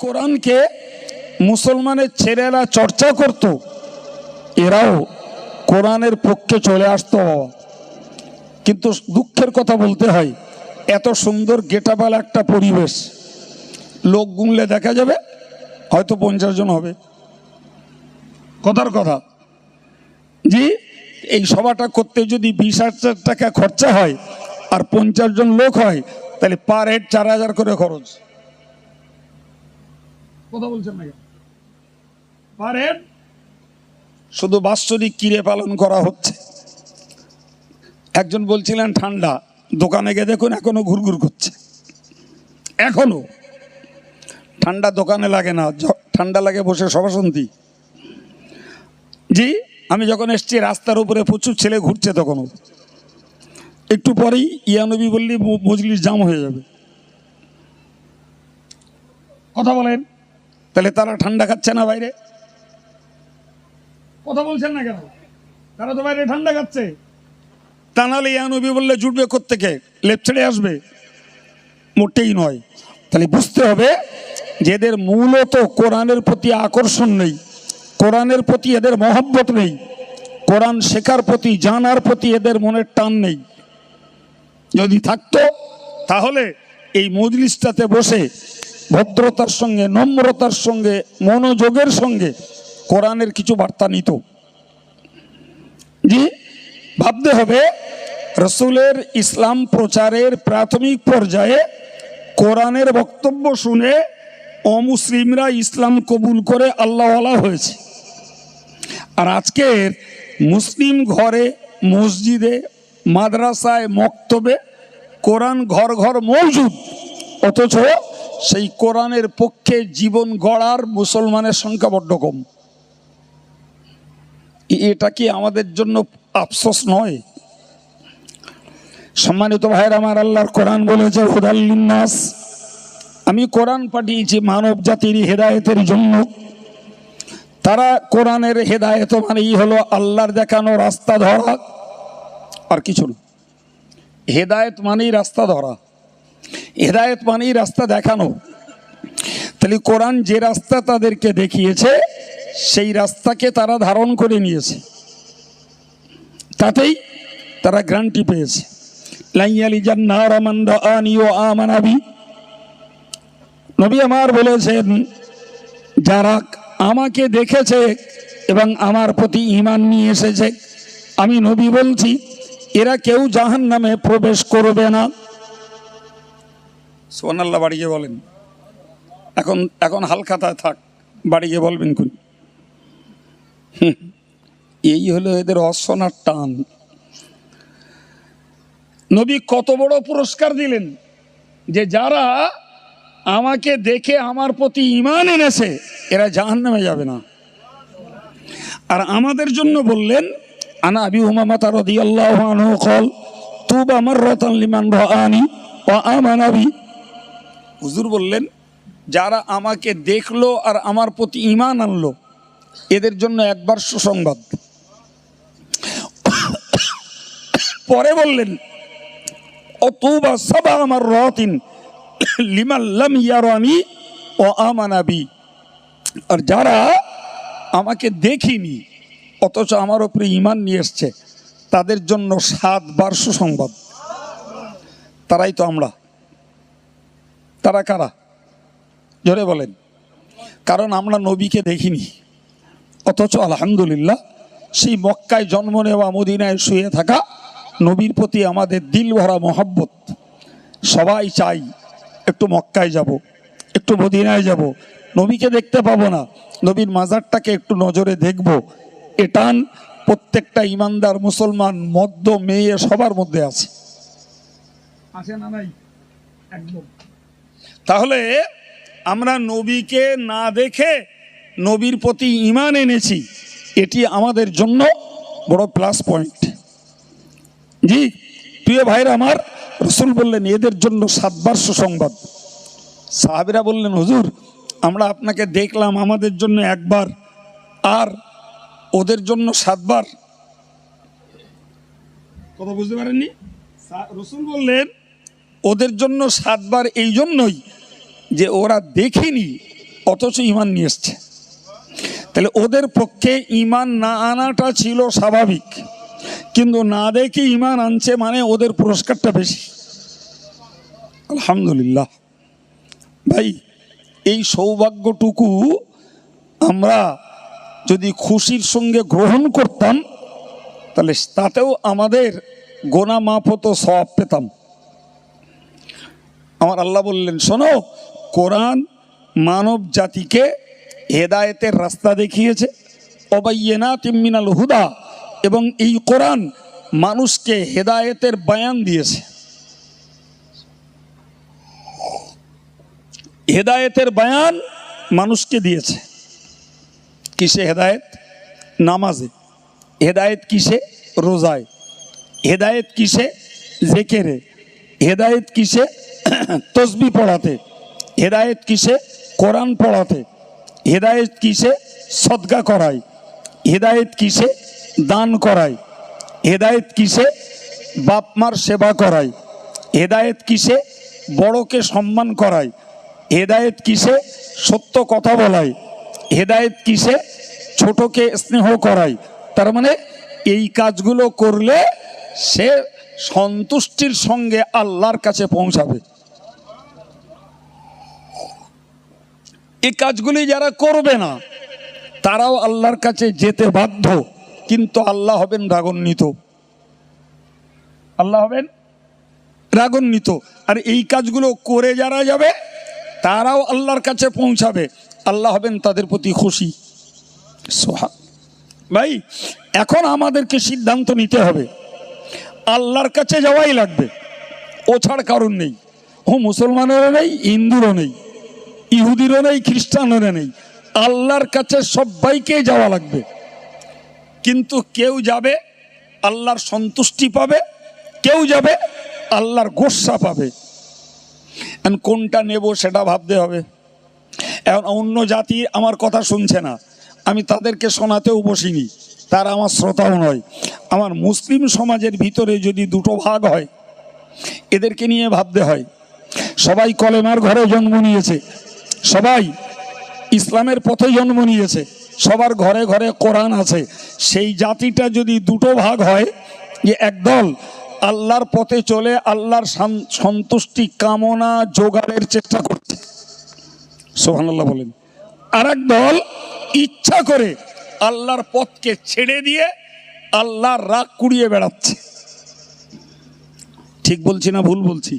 কোরআনকে মুসলমানের ছেলেরা চর্চা করত, এরাও কোরআনের পক্ষে চলে আসতো। কিন্তু দুঃখের কথা বলতে হয়, এত সুন্দর গেটাবাল একটা পরিবেশ, লোক গুনলে দেখা যাবে হয়তো 50 জন হবে। কথার কথা জি, এই সভাটা করতে যদি 20,000 টাকা খরচা হয় আর 50 জন লোক হয়, তাহলে পার হেড 4,000 করে খরচ। কথা বলছেন না? পার হেড শুধু বাৎসরিক কিরে পালন করা হচ্ছে। একজন বলছিলেন ঠান্ডা, দোকানে গিয়ে দেখুন এখনো ঘুরঘুর করছে। এখনো ঠান্ডা দোকানে লাগে না, ঠান্ডা লাগে বসে সভাসন্ধি। জি, আমি যখন এসছি রাস্তার উপরে প্রচুর ছেলে ঘুরছে, তখনও একটু পরেই ইয়ানবী বললি মজলিস জাম হয়ে যাবে। কথা বলেন, তাহলে তারা ঠান্ডা খাচ্ছে না বাইরে? কথা বলছেন না কেন? তারা তো বাইরে ঠান্ডা খাচ্ছে। তা নাহলে ইয়ানবী বললে জুটবে কোত্থেকে? লেপ ছেড়ে আসবে? মোটেই নয়। তাহলে বুঝতে হবে যে এদের মূলত কোরআনের প্রতি আকর্ষণ নেই, কোরআনের প্রতি এদের মহব্বত নেই, কোরআন শেখার প্রতি জানার প্রতি এদের মনের টান নেই। যদি থাকতো তাহলে এই মজলিসটাতে বসে ভদ্রতার সঙ্গে, নম্রতার সঙ্গে, মনোযোগের সঙ্গে কোরআনের কিছু বার্তা নিত। জি, ভাবতে হবে রসুলের ইসলাম প্রচারের প্রাথমিক পর্যায়ে কোরআনের বক্তব্য শুনে অমুসলিমরা ইসলাম কবুল করে আল্লাহওয়ালা হয়েছে। আর আজকের মুসলিম ঘরে, মসজিদে, মাদ্রাসায়, মক্তবে কোরআন ঘর ঘর মৌজুদ, অথচ সেই কোরআনের পক্ষে জীবন গড়ার মুসলমানের সংখ্যা বড্ড কম। এটা কি আমাদের জন্য আফসোস নয়? সম্মানিত ভাইয়ের আমার, আল্লাহর কোরআন বলেছে হুদাল লিন্নাস, আমি কোরআন পাঠিয়েছি মানব জাতির হেদায়েতের জন্য। তারা কোরআনের হেদায়েত মানেই হলো আল্লাহর দেখানো রাস্তা ধরা, আর কিছু না। হেদায়েত মানেই রাস্তা ধরা, হেদায়েত মানেই রাস্তা দেখানো। তাহলে কোরআন যে রাস্তা তাদেরকে দেখিয়েছে সেই রাস্তাকে তারা ধারণ করে নিয়েছে, তাতেই তারা গ্যারান্টি পেয়েছে। লাইয়ালি জান্নার মান রাআনি ওয়া আমানা বি, নবী আমার বলেছেন যারা আমাকে দেখেছে এবং আমার প্রতি ঈমান নিয়ে এসেছে, আমি নবী বলছি এরা কেউ জাহান্নামে প্রবেশ করবে না। সুবহানাল্লাহ বাড়িয়ে বলেন। এখন হালখাতায় থাক, বাড়িয়ে বলবেন কোন। এই হলো এদের অসনার টান। নবী কত বড় পুরস্কার দিলেন যে যারা আমাকে দেখে আমার প্রতি ঈমান এনেছে এরা জাহান্নামে যাবে না। আর আমাদের জন্য বললেন আনা আবি উমামা রাদিয়াল্লাহু আনহু قال তুবা মাররাতান লিমান রাআনি ওয়া আমানা বি। হুজুর বললেন যারা আমাকে দেখলো আর আমার প্রতি ঈমান আনলো এদের জন্য একবার সুসংবাদ। পরে বললেন ও তুবা সাবা মাররাতিন লিমান লাম ইয়ারানি ওয়া আমানা বি, আর যারা আমাকে দেখিনি অথচ আমার উপরে ঈমান নিয়ে এসছে তাদের জন্য 7 বার সুসংবাদ। তারাই তো আমরা। তারা কারা? জোরে বলেন। কারণ আমরা নবীকে দেখিনি, অথচ আলহামদুলিল্লাহ সেই মক্কায় জন্ম নেওয়া, মদিনায় শুয়ে থাকা নবীর প্রতি আমাদের দিল ভরা মহব্বত। সবাই চাই একটু মক্কায় যাব, একটু মদিনায় যাব, নবীকে দেখতে পাবো না, নবীর মাজারটাকে একটু নজরে দেখব। এটান প্রত্যেকটা ইমানদার মুসলমান, মধ্য মেয়ে সবার মধ্যে আছে, আছে না নাই? একদম। তাহলে আমরা নবীকে না দেখে নবীর প্রতি ঈমান এনেছি, এটি আমাদের জন্য বড় প্লাস পয়েন্ট। জি প্রিয় ভাইরা আমার, রাসূল বললেন এদের জন্য 7 বার সুসংবাদ। সাহাবীরা বললেন হুজুর আমরা আপনাকে দেখলাম আমাদের জন্য 1 বার, আর ওদের জন্য 7 বার। কথা বুঝতে পারেননি? রাসূল বললেন ওদের জন্য 7 বার এই জন্যই যে ওরা দেখেনি অথচ ইমান নিয়ে এসছে। তাহলে ওদের পক্ষে ইমান না আনাটা ছিল স্বাভাবিক, কিন্তু না দেখে ইমান আনছে মানে ওদের পুরস্কারটা বেশি। আলহামদুলিল্লাহ। ভাই, এই সৌভাগ্যটুকু আমরা যদি খুশির সঙ্গে গ্রহণ করতাম তাহলে তাতেও আমাদের গোনা মাফ হতো, সওয়াব পেতাম। আমার আল্লাহ বললেন, শোনো, কোরআন মানব জাতিকে হেদায়েতের রাস্তা দেখিয়েছে, অবাইয়িনাতিম মিনাল হুদা, এবং এই কোরআন মানুষকে হেদায়েতের বায়ান দিয়েছে। হেদায়েতের বায়ান মানুষকে দিয়েছে। কিসে হেদায়েত? নামাজে। হেদায়েত কিসে? রোজায়। হেদায়েত কিসে? জিকিরে। হেদায়েত কিসে? তসবিহ পড়াতে। হেদায়েত কিসে? কোরআন পড়াতে। হেদায়েত কিসে? সদকা করায়। হেদায়েত কিসে? দান করায়। হেদায়েত কিসে? বাপ মার সেবা করায়। হেদায়েত কিসে? বড়কে সম্মান করায়। হেদায়েত কিসে? সত্য কথা বলায়। হেদায়েত কিসে? ছোটকে স্নেহ করায়। তার মানে এই কাজগুলো করলে সে সন্তুষ্টির সঙ্গে আল্লাহর কাছে পৌঁছাবে। এই কাজগুলি যারা করবে না তারাও আল্লাহর কাছে যেতে বাধ্য, কিন্তু আল্লাহ হবেন রাগান্বিত। আল্লাহ হবেন রাগান্বিত। আর এই কাজগুলো করে যারা যাবে তারাও আল্লাহর কাছে পৌঁছাবে, আল্লাহ হবেন তাদের প্রতি খুশি। ভাই, এখন আমাদেরকে সিদ্ধান্ত নিতে হবে, আল্লাহর কাছে যাওয়াই লাগবে, ও ছাড় কারণ নেই। ও মুসলমানেরও নেই, হিন্দুরও নেই, ইহুদিরও নেই, খ্রিস্টানেরও নেই, আল্লাহর কাছে সবাইকে যাওয়া লাগবে। কিন্তু কেউ যাবে আল্লাহর সন্তুষ্টি পাবে, কেউ যাবে আল্লাহর গোস্বা পাবে। এখন কোনটা নেব সেটা ভাবতে হবে। এখন অন্য জাতি আমার কথা শুনছে না, আমি তাদেরকে শোনাতেও বসিনি, তারা আমার শ্রোতাও নয়। আমার মুসলিম সমাজের ভিতরে যদি দুটো ভাগ হয়, এদেরকে নিয়ে ভাবতে হয়। সবাই কলেমার ঘরে জন্ম নিয়েছে, সবাই ইসলামের পথে জন্ম নিয়েছে, সবার ঘরে ঘরে কোরআন আছে। সেই জাতিটা যদি দুটো ভাগ হয়, যে একদল আল্লাহর পথে চলে আল্লাহর সন্তুষ্টি কামনা জোগাড়ের চেষ্টা করছে, সুবহানাল্লাহ বলেন, আর এক দল ইচ্ছা করে আল্লাহর পথকে ছেড়ে দিয়ে আল্লাহর রাগ কুড়িয়ে বেড়াচ্ছে। ঠিক বলছি না ভুল বলছি?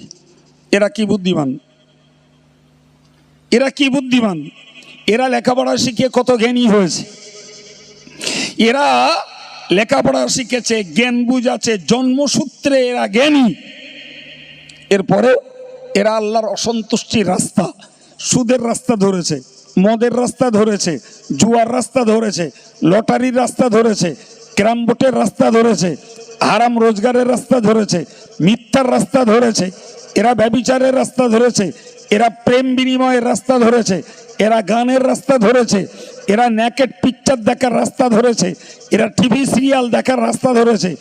এরা কি বুদ্ধিমান? এরা কি বুদ্ধিমান? এরা লেখাপড়া শিখে কত জ্ঞানী হয়েছে, এরা লেখাপড়া শিখেছে, জ্ঞান বুঝ আছে, জন্মসূত্রে এরা জ্ঞানী। এরপরে এরা আল্লাহর অসন্তুষ্টির রাস্তা, সুদের রাস্তা ধরেছে, মদের রাস্তা ধরেছে, জুয়ার রাস্তা ধরেছে, লটারির রাস্তা ধরেছে, ক্যারাম বোর্ডের রাস্তা ধরেছে, হারাম রোজগারের রাস্তা ধরেছে, মিথ্যার রাস্তা ধরেছে, এরা ব্যভিচারের রাস্তা ধরেছে, এরা প্রেম বিনিময়ের রাস্তা ধরেছে, এরা গানের রাস্তা ধরেছে, এরা নেকেড পিকচার দেখার রাস্তা ধরেছে, এরা টিভি সিরিয়াল দেখার রাস্তা ধরেছে,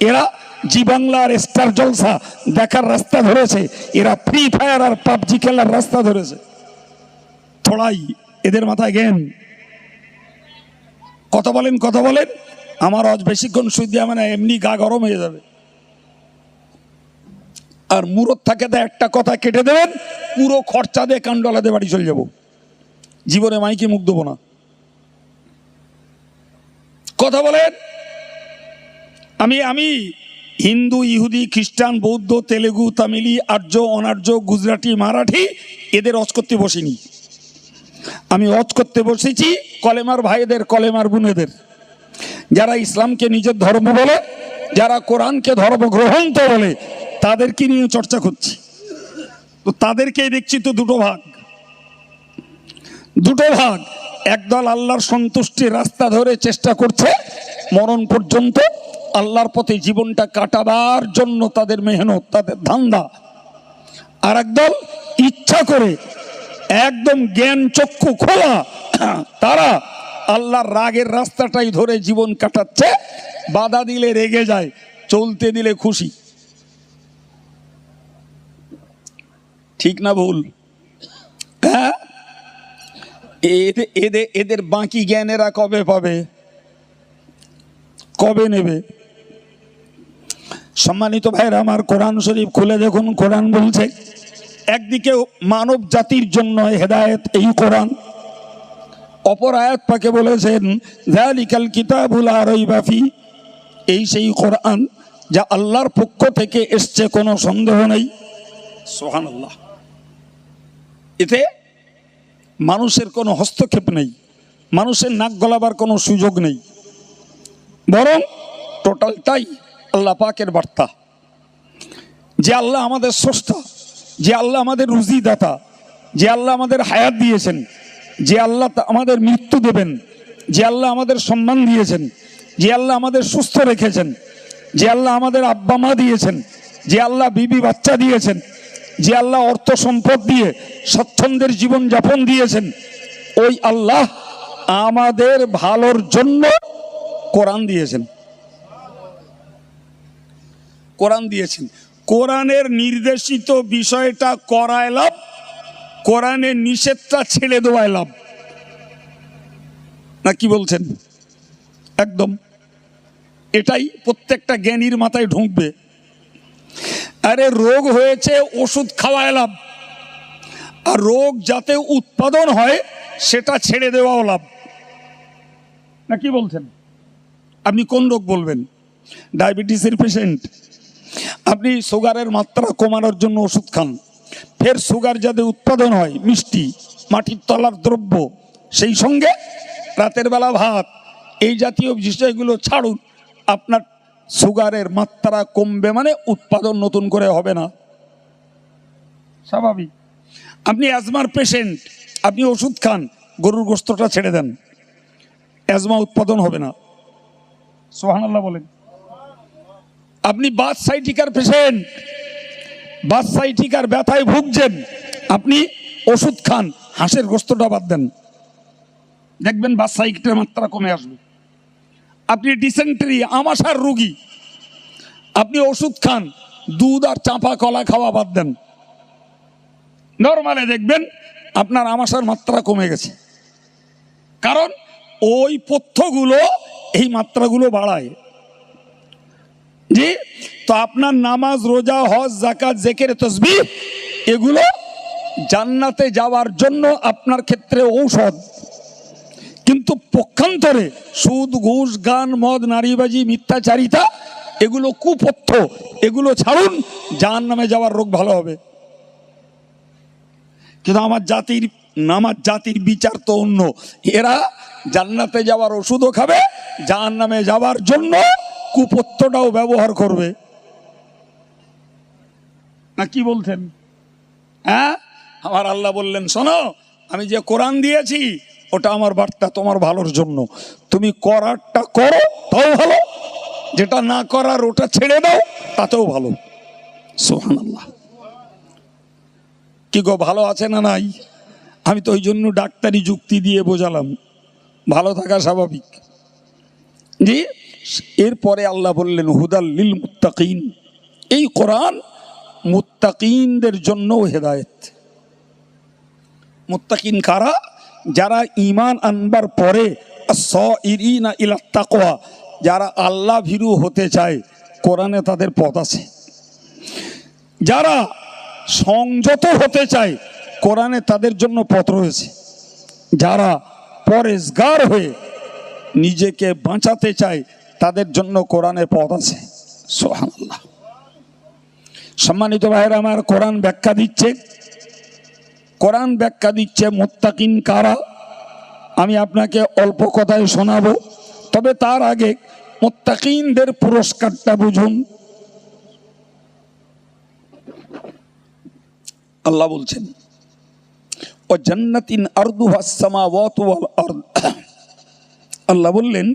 এরা জি বাংলার স্টার জলসা দেখার রাস্তা ধরেছে, এরা ফ্রি ফায়ার আর পাবজি খেলার রাস্তা ধরেছে। থোড়াই এদের মাথায় জ্ঞান। কথা বলেন, কথা বলেন। আমার আজ বেশিক্ষণ শুই দিয়ে মানে এমনি গা গরম হয়ে যাবে। আর মুরত থাকে তো একটা কথা কেটে দেবেন, পুরো খরচা দিয়ে কান্ডলাতে বাড়ি চলে যাব, জীবনে মাইকে মুখ দেবো না। কথা বলেন। আমি হিন্দু, ইহুদি, খ্রিস্টান, বৌদ্ধ, তেলেগু, তামিলি, আর্য, অনার্য, গুজরাটি, মারাঠি এদের অজ করতে বসিনি। আমি অজ করতে বসেছি কলেমার ভাইদের, কলেমার বোনেদের, যারা ইসলামকে নিজের ধর্ম বলে, যারা কোরআনকে ধর্ম গ্রহণ বলে, তাদেরকে নিয়ে চর্চা করছি। তো তাদেরকে দেখছি তো দুটো ভাগ, দুটো ভাগ। একদল আল্লাহর সন্তুষ্টির রাস্তা ধরে চেষ্টা করছে মরণ পর্যন্ত আল্লাহর পথে জীবনটা কাটাবার জন্য, তাদের মেহনত, তাদের ধান্দা। আর একদল ইচ্ছা করে একদম জ্ঞান চক্ষু খোলা, তারা আল্লাহর রাগের রাস্তাটাই ধরে জীবন কাটাচ্ছে। বাধা দিলে রেগে যায়, চলতে দিলে খুশি। ঠিক না ভুল? হ্যাঁ, এদের বাকি জ্ঞানেরা কবে পাবে, কবে নেবে? সম্মানিত ভাইরা আমার, কোরআন শরীফ খুলে দেখুন, কোরআন বলছে একদিকে মানব জাতির জন্য হেদায়েত এই কোরআন, অপর আয়াত পাকে বলেছেন যালিকাল কিতাবুল লা রাইবা ফি, এই সেই কোরআন যা আল্লাহর পক্ষ থেকে এসছে, কোনো সন্দেহ নেই। সুবহানাল্লাহ। এতে মানুষের কোনো হস্তক্ষেপ নেই, মানুষের নাক গলাবার কোনো সুযোগ নেই, বরং টোটালটাই আল্লাহ পাকের বার্তা। যে আল্লাহ আমাদের স্রষ্টা, যে আল্লাহ আমাদের রুজিদাতা, যে আল্লাহ আমাদের হায়াত দিয়েছেন, যে আল্লাহ আমাদের মৃত্যু দেবেন, যে আল্লাহ আমাদের সম্মান দিয়েছেন, যে আল্লাহ আমাদের সুস্থ রেখেছেন, যে আল্লাহ আমাদের আব্বা মা দিয়েছেন, যে আল্লাহ বিবি বাচ্চা দিয়েছেন, যে আল্লাহ অর্থ সম্পদ দিয়ে স্বচ্ছন্দের জীবন যাপন দিয়েছেন, ওই আল্লাহ আমাদের ভালোর জন্য কোরআন দিয়েছেন। কোরআন দিয়েছেন। কোরআনের নির্দেশিত বিষয়টা করায় লাভ, কোরআনের নিষেধটা ছেড়ে দেওয়ায় লাভ, না কি বলছেন? একদম এটাই প্রত্যেকটা জ্ঞানীর মাথায় ঢুকবে। আরে রোগ হয়েছে, ওষুধ খাওয়ায় লাভ, আর রোগ যাতে উৎপাদন হয় সেটা ছেড়ে দেওয়াও লাভ, না কি বলছেন? আপনি কোন রোগ বলবেন? ডায়াবেটিসের পেশেন্ট, আপনি সুগারের মাত্রা কমানোর জন্য ওষুধ খান, ফের সুগার যাতে উৎপাদন হয়, মিষ্টি, মাটির তলার দ্রব্য, সেই সঙ্গে রাতের বেলা ভাত, এই জাতীয় বিষয়গুলো ছাড়ুন, আপনার সুগারের মাত্রা কমবে, মানে উৎপাদন নতুন করে হবে না, স্বাভাবিক। আপনি অ্যাজমার পেশেন্ট, আপনি ওষুধ খান, গরুর গোশতটা ছেড়ে দেন, অ্যাজমা উৎপাদন হবে না। সুবহানাল্লাহ বলেন। আপনি বাতসাইটিকার পেশেন্ট, বাতসাইটিকার ব্যথায় ভুগছেন, আপনি ওষুধ খান, হাঁসের গোশতটা বাদ দেন, দেখবেন বাতসাইটিকের মাত্রা কমে আসবে। আপনি ডিসেন্টারি, আমাশার রোগী, আপনি ওষুধ খান, দুধ আর চাপা কলা খাওয়া বাদ দেন, নরমালে দেখবেন আপনার আমাশার মাত্রা কমে গেছে। কারণ ওই পথ্যগুলো এই মাত্রাগুলো বাড়ায়। জি, তো আপনার নামাজ, রোজা, হজ, যাকাত, জিকির, তাসবিহ, এগুলো জান্নাতে যাওয়ার জন্য আপনার ক্ষেত্রে ঔষধ। কিন্তু পক্ষান্তরে সুদ, ঘুষ, গান, মদ, নারীবাজি, মিথ্যাচারিতা, এগুলো কুপথ্য, এগুলো ছাড়ুন, জাহান্নামে যাওয়ার রোগ ভালো হবে। কিন্তু আমার জাতির বিচার তো অন্য, এরা জান্নাতে যাওয়ার ওষুধও খাবে, জাহান্নামে যাওয়ার জন্য কুপথ্যটাও ব্যবহার করবে, না কি বলছেন? হ্যাঁ, আমার আল্লাহ বললেন, শোনো, আমি যে কোরআন দিয়েছি ওটা আমার বার্তা, তোমার ভালোর জন্য, তুমি করারটা করো তাও ভালো, যেটা না করার ওটা ছেড়ে দাও তাতেও ভালো। সুবহানাল্লাহ। কি গো, ভালো আছে না নাই? আমি তো ওই জন্য ডাক্তারি যুক্তি দিয়ে বোঝালাম, ভালো থাকা স্বাভাবিক। জি, এরপরে আল্লাহ বললেন হুদাল লিল মুত্তাকিন, এই কোরআন মুত্তাকিনদের জন্য হেদায়েত। মুত্তাকিন কারা? যারা ঈমান আনবার পরে আস-সাইরিনা ইলা তাকওয়া, যারা আল্লাহ ভীরু হতে চায়, কোরআনে তাদের পথ আছে। যারা সংযত হতে চায়, কোরআনে তাদের জন্য পথ রয়েছে। যারা পরেজগার হয়ে নিজেকে বাঁচাতে চায়, তাদের জন্য কোরআনে পথ আছে। সুবহানাল্লাহ। সম্মানিত ভাইরা আমার, কোরআন ব্যাখ্যা দিচ্ছে মুত্তাকিন কারা। আমি আপনাকে অল্প কথায় শোনাবো, তবে তার আগে মুত্তাকিনদের পুরস্কারটা বুঝুন। আল্লাহ বলছেন ও জান্নাতিন আরদুহাস সামাওয়াতু ওয়াল আরদ, আল্লাহ বললেন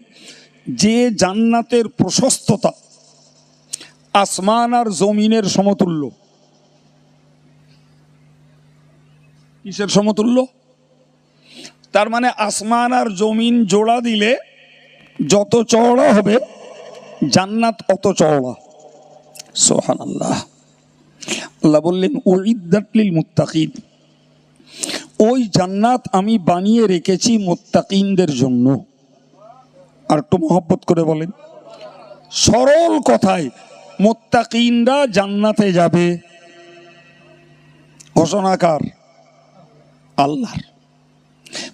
যে জান্নাতের প্রশস্ততা আসমান আর জমিনের সমতুল্য। কিসের সমতুল্য? তার মানে আসমান আর জমিন জোড়া দিলে যত চওড়া হবে জান্নাত অত চওড়া। সুবহানাল্লাহ। আল্লাহ বললেন উইদ্দাত লিল মুত্তাকিন, ওই জান্নাত আমি বানিয়ে রেখেছি মুত্তাকিনদের জন্য। আর একটু মহব্বত করে বলেন, সরল কথায় মুত্তাকিনরা জান্নাতে যাবে, ঘোষণাকার আল্লাহর।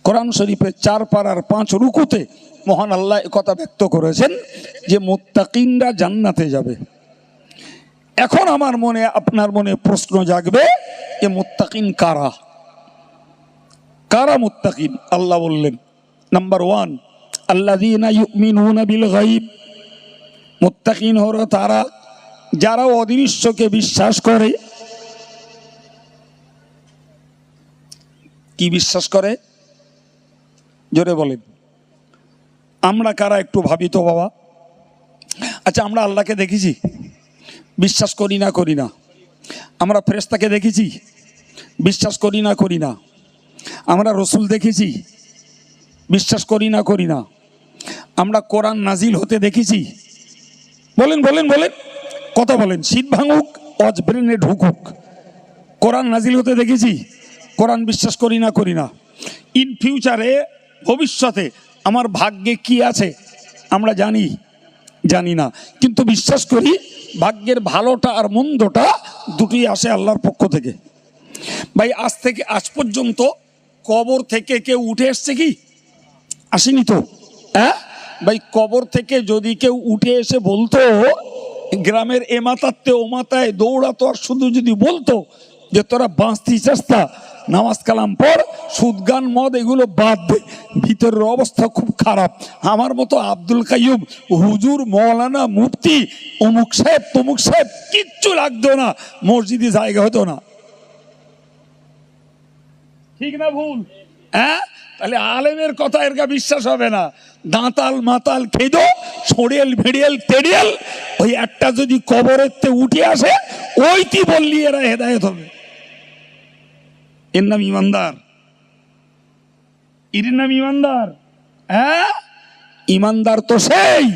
কোরআন শরীফের 4 পারার 5 রুকুতে মহান আল্লাহ কথা ব্যক্ত করেছেন যে মুত্তাকিনরা জান্নাতে যাবে। এখন আমার মনে, আপনার মনে প্রশ্ন জাগবে, এ মুত্তাকিন কারা? কারা মুত্তাকিন? আল্লাহ বললেন, নাম্বার 1, আল্লাযীনা ইউমিনুনা বিল গায়ব। মুত্তাকিন হলো তারা যারা অদৃশ্যকে বিশ্বাস করে। কি বিশ্বাস করে? জোরে বলেন। আমরা কারা একটু ভাবি তো বাবা। আচ্ছা, আমরা আল্লাহকে দেখেছি? বিশ্বাস করি না? করি না। আমরা ফেরেশতাকে দেখেছি? বিশ্বাস করি না? করি না। আমরা রসুল দেখেছি? বিশ্বাস করি না? করি না। আমরা কোরআন নাজিল হতে দেখেছি? বলেন বলেন বলেন, কথা বলেন। শীত ভাঙুক, অজ ব্রেনে ঢুকুক, কোরআন নাজিল হতে দেখেছি? কোরআন বিশ্বাস করি না? করি না। ইন ফিউচারে, ভবিষ্যতে আমার ভাগ্যে কি আছে আমরা জানি? জানি না, কিন্তু বিশ্বাস করি ভাগ্যের ভালোটা আর মন্দটা দুটোই আসে আল্লাহর পক্ষ থেকে। ভাই, আজ থেকে আজ পর্যন্ত কবর থেকে কেউ উঠে এসছে কি? আসেনি তো। হ্যাঁ ভাই, কবর থেকে যদি কেউ উঠে এসে বলতো, গ্রামের এ মাথাতে ও মাথায় দৌড়াতো, আর শুধু যদি বলতো যে তোরা বাঁচতি চেষ্টা, নামাজ কালাম পড়, সুদ গান মদ এগুলো বাদ দে, ভিতরের অবস্থা খুব খারাপ, আমার মতো আব্দুল কাইয়ুম, হুজুর, মৌলানা, মুফতি, অমুক সাহেব তমুক সাহেব কিচ্ছু লাগতো না, মসজিদে জায়গা হতো না। ঠিক না ভুল? হ্যাঁ, তাহলে আলেমের কথা এর বিশ্বাস হবে না। দাঁতাল মাতাল খেদো, ছড়িয়াল ভিড়িয়াল তেড়িয়াল, ওই একটা যদি কবরের তে উঠে আসে, ওইটি বললি এরা হেদায়েত হবে। এর নাম ইমানদার? এর নাম ইমানদার? হ্যাঁ, ইমানদার তো সেই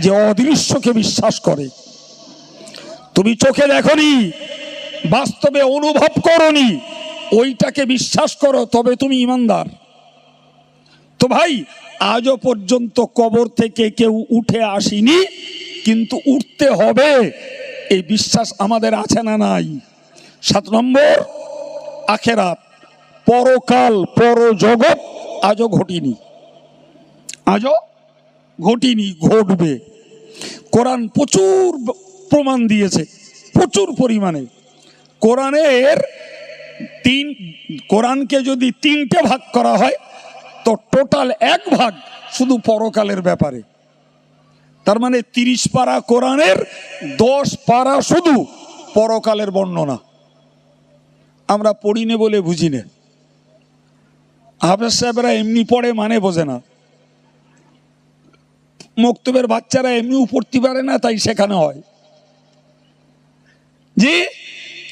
যে অদৃশ্যকে বিশ্বাস করে। তুমি চোখে দেখনি, বাস্তবে অনুভব করনি, ওইটাকে বিশ্বাস করো, তবে তুমি ইমানদার। তো ভাই, আজও পর্যন্ত কবর থেকে কেউ উঠে আসেনি, কিন্তু উঠতে হবে এই বিশ্বাস আমাদের আছে না নাই? 7 নম্বর, আখেরাত, পরকাল, পরজগৎ আজও ঘটেনি, আজও ঘটেনি, ঘটবে। কোরআন প্রচুর প্রমাণ দিয়েছে, প্রচুর পরিমাণে। কোরআনকে যদি 3টে ভাগ করা হয়, তো টোটাল 1 ভাগ শুধু পরকালের ব্যাপারে। তার মানে 30 পারা কোরআনের 10 পারা শুধু পরকালের বর্ণনা। আমরা পড়ি না বলে বুঝি না। হাফেজ সাহেবরা এমনি পড়ে মানে বোঝে না, মক্তবের বাচ্চারা এমনিও পড়তে পারে না, তাই শেখানো হয় জি।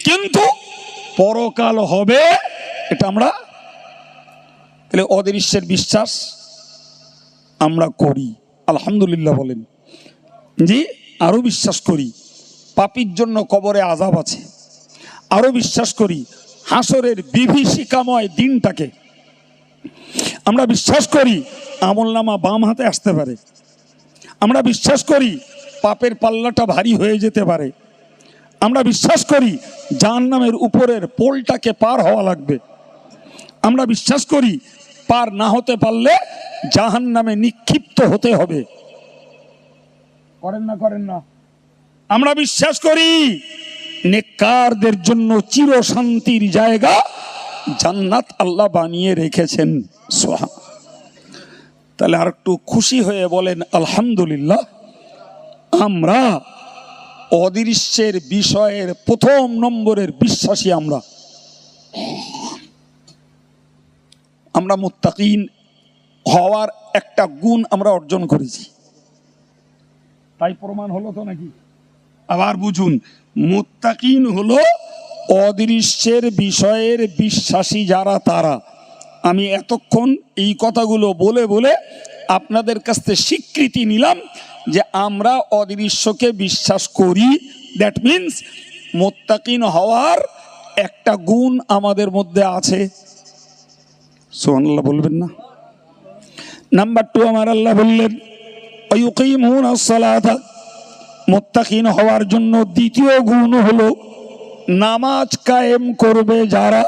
কিন্তু পরকাল হবে, এটা আমরা, তাহলে অদৃশ্যের বিশ্বাস আমরা করি, আলহামদুলিল্লাহ বলেন জি। আরো বিশ্বাস করি পাপীর জন্য কবরে আযাব আছে, আরো বিশ্বাস করি হাসরের বিভীষিকাময় দিনটাকে, আমরা বিশ্বাস করি আমলনামা বাম হাতে আসতে পারে, আমরা বিশ্বাস করি পাপের পাল্লাটা ভারী হয়ে যেতে পারে, আমরা বিশ্বাস করি জাহান্নামের উপরের পোলটাকে পার হওয়া লাগবে, আমরা বিশ্বাস করি পার না হতে পারলে জাহান্নামে নিক্ষিপ্ত হতে হবে। করেন না? করেন না? আমরা বিশ্বাস করি নেককারদের জন্য চির শান্তির জায়গা জান্নাত আল্লাহ বানিয়ে রেখেছেন। তাহলে আর একটু খুশি হয়ে বলেন আলহামদুলিল্লাহ। আমরা অদৃশ্যের বিষয়ের 1 নম্বরের বিশ্বাসী। আমরা মুত্তাকিন হওয়ার একটা গুণ আমরা অর্জন করেছি, তাই প্রমাণ হলো তো নাকি? আবার বুঝুন, মুত্তাকিন হলো অদৃশ্যের বিষয়ের বিশ্বাসী যারা, তারা। আমি এতক্ষণ এই কথাগুলো বলে বলে আপনাদের কাছ থেকে স্বীকৃতি নিলাম যে আমরা অদৃশ্যকে বিশ্বাস করি। দ্যাট মিনস মুত্তাকিন হওয়ার একটা গুণ আমাদের মধ্যে আছে। সুবহানাল্লাহ বলবেন না? নাম্বার 2 আমার আল্লাহ বললেন ওয়ায়ুকিমুনাস সালাতা, মুত্তাকিন হওয়ার জন্য দ্বিতীয় গুণ হলো নামাজ কায়েম করবে যারা,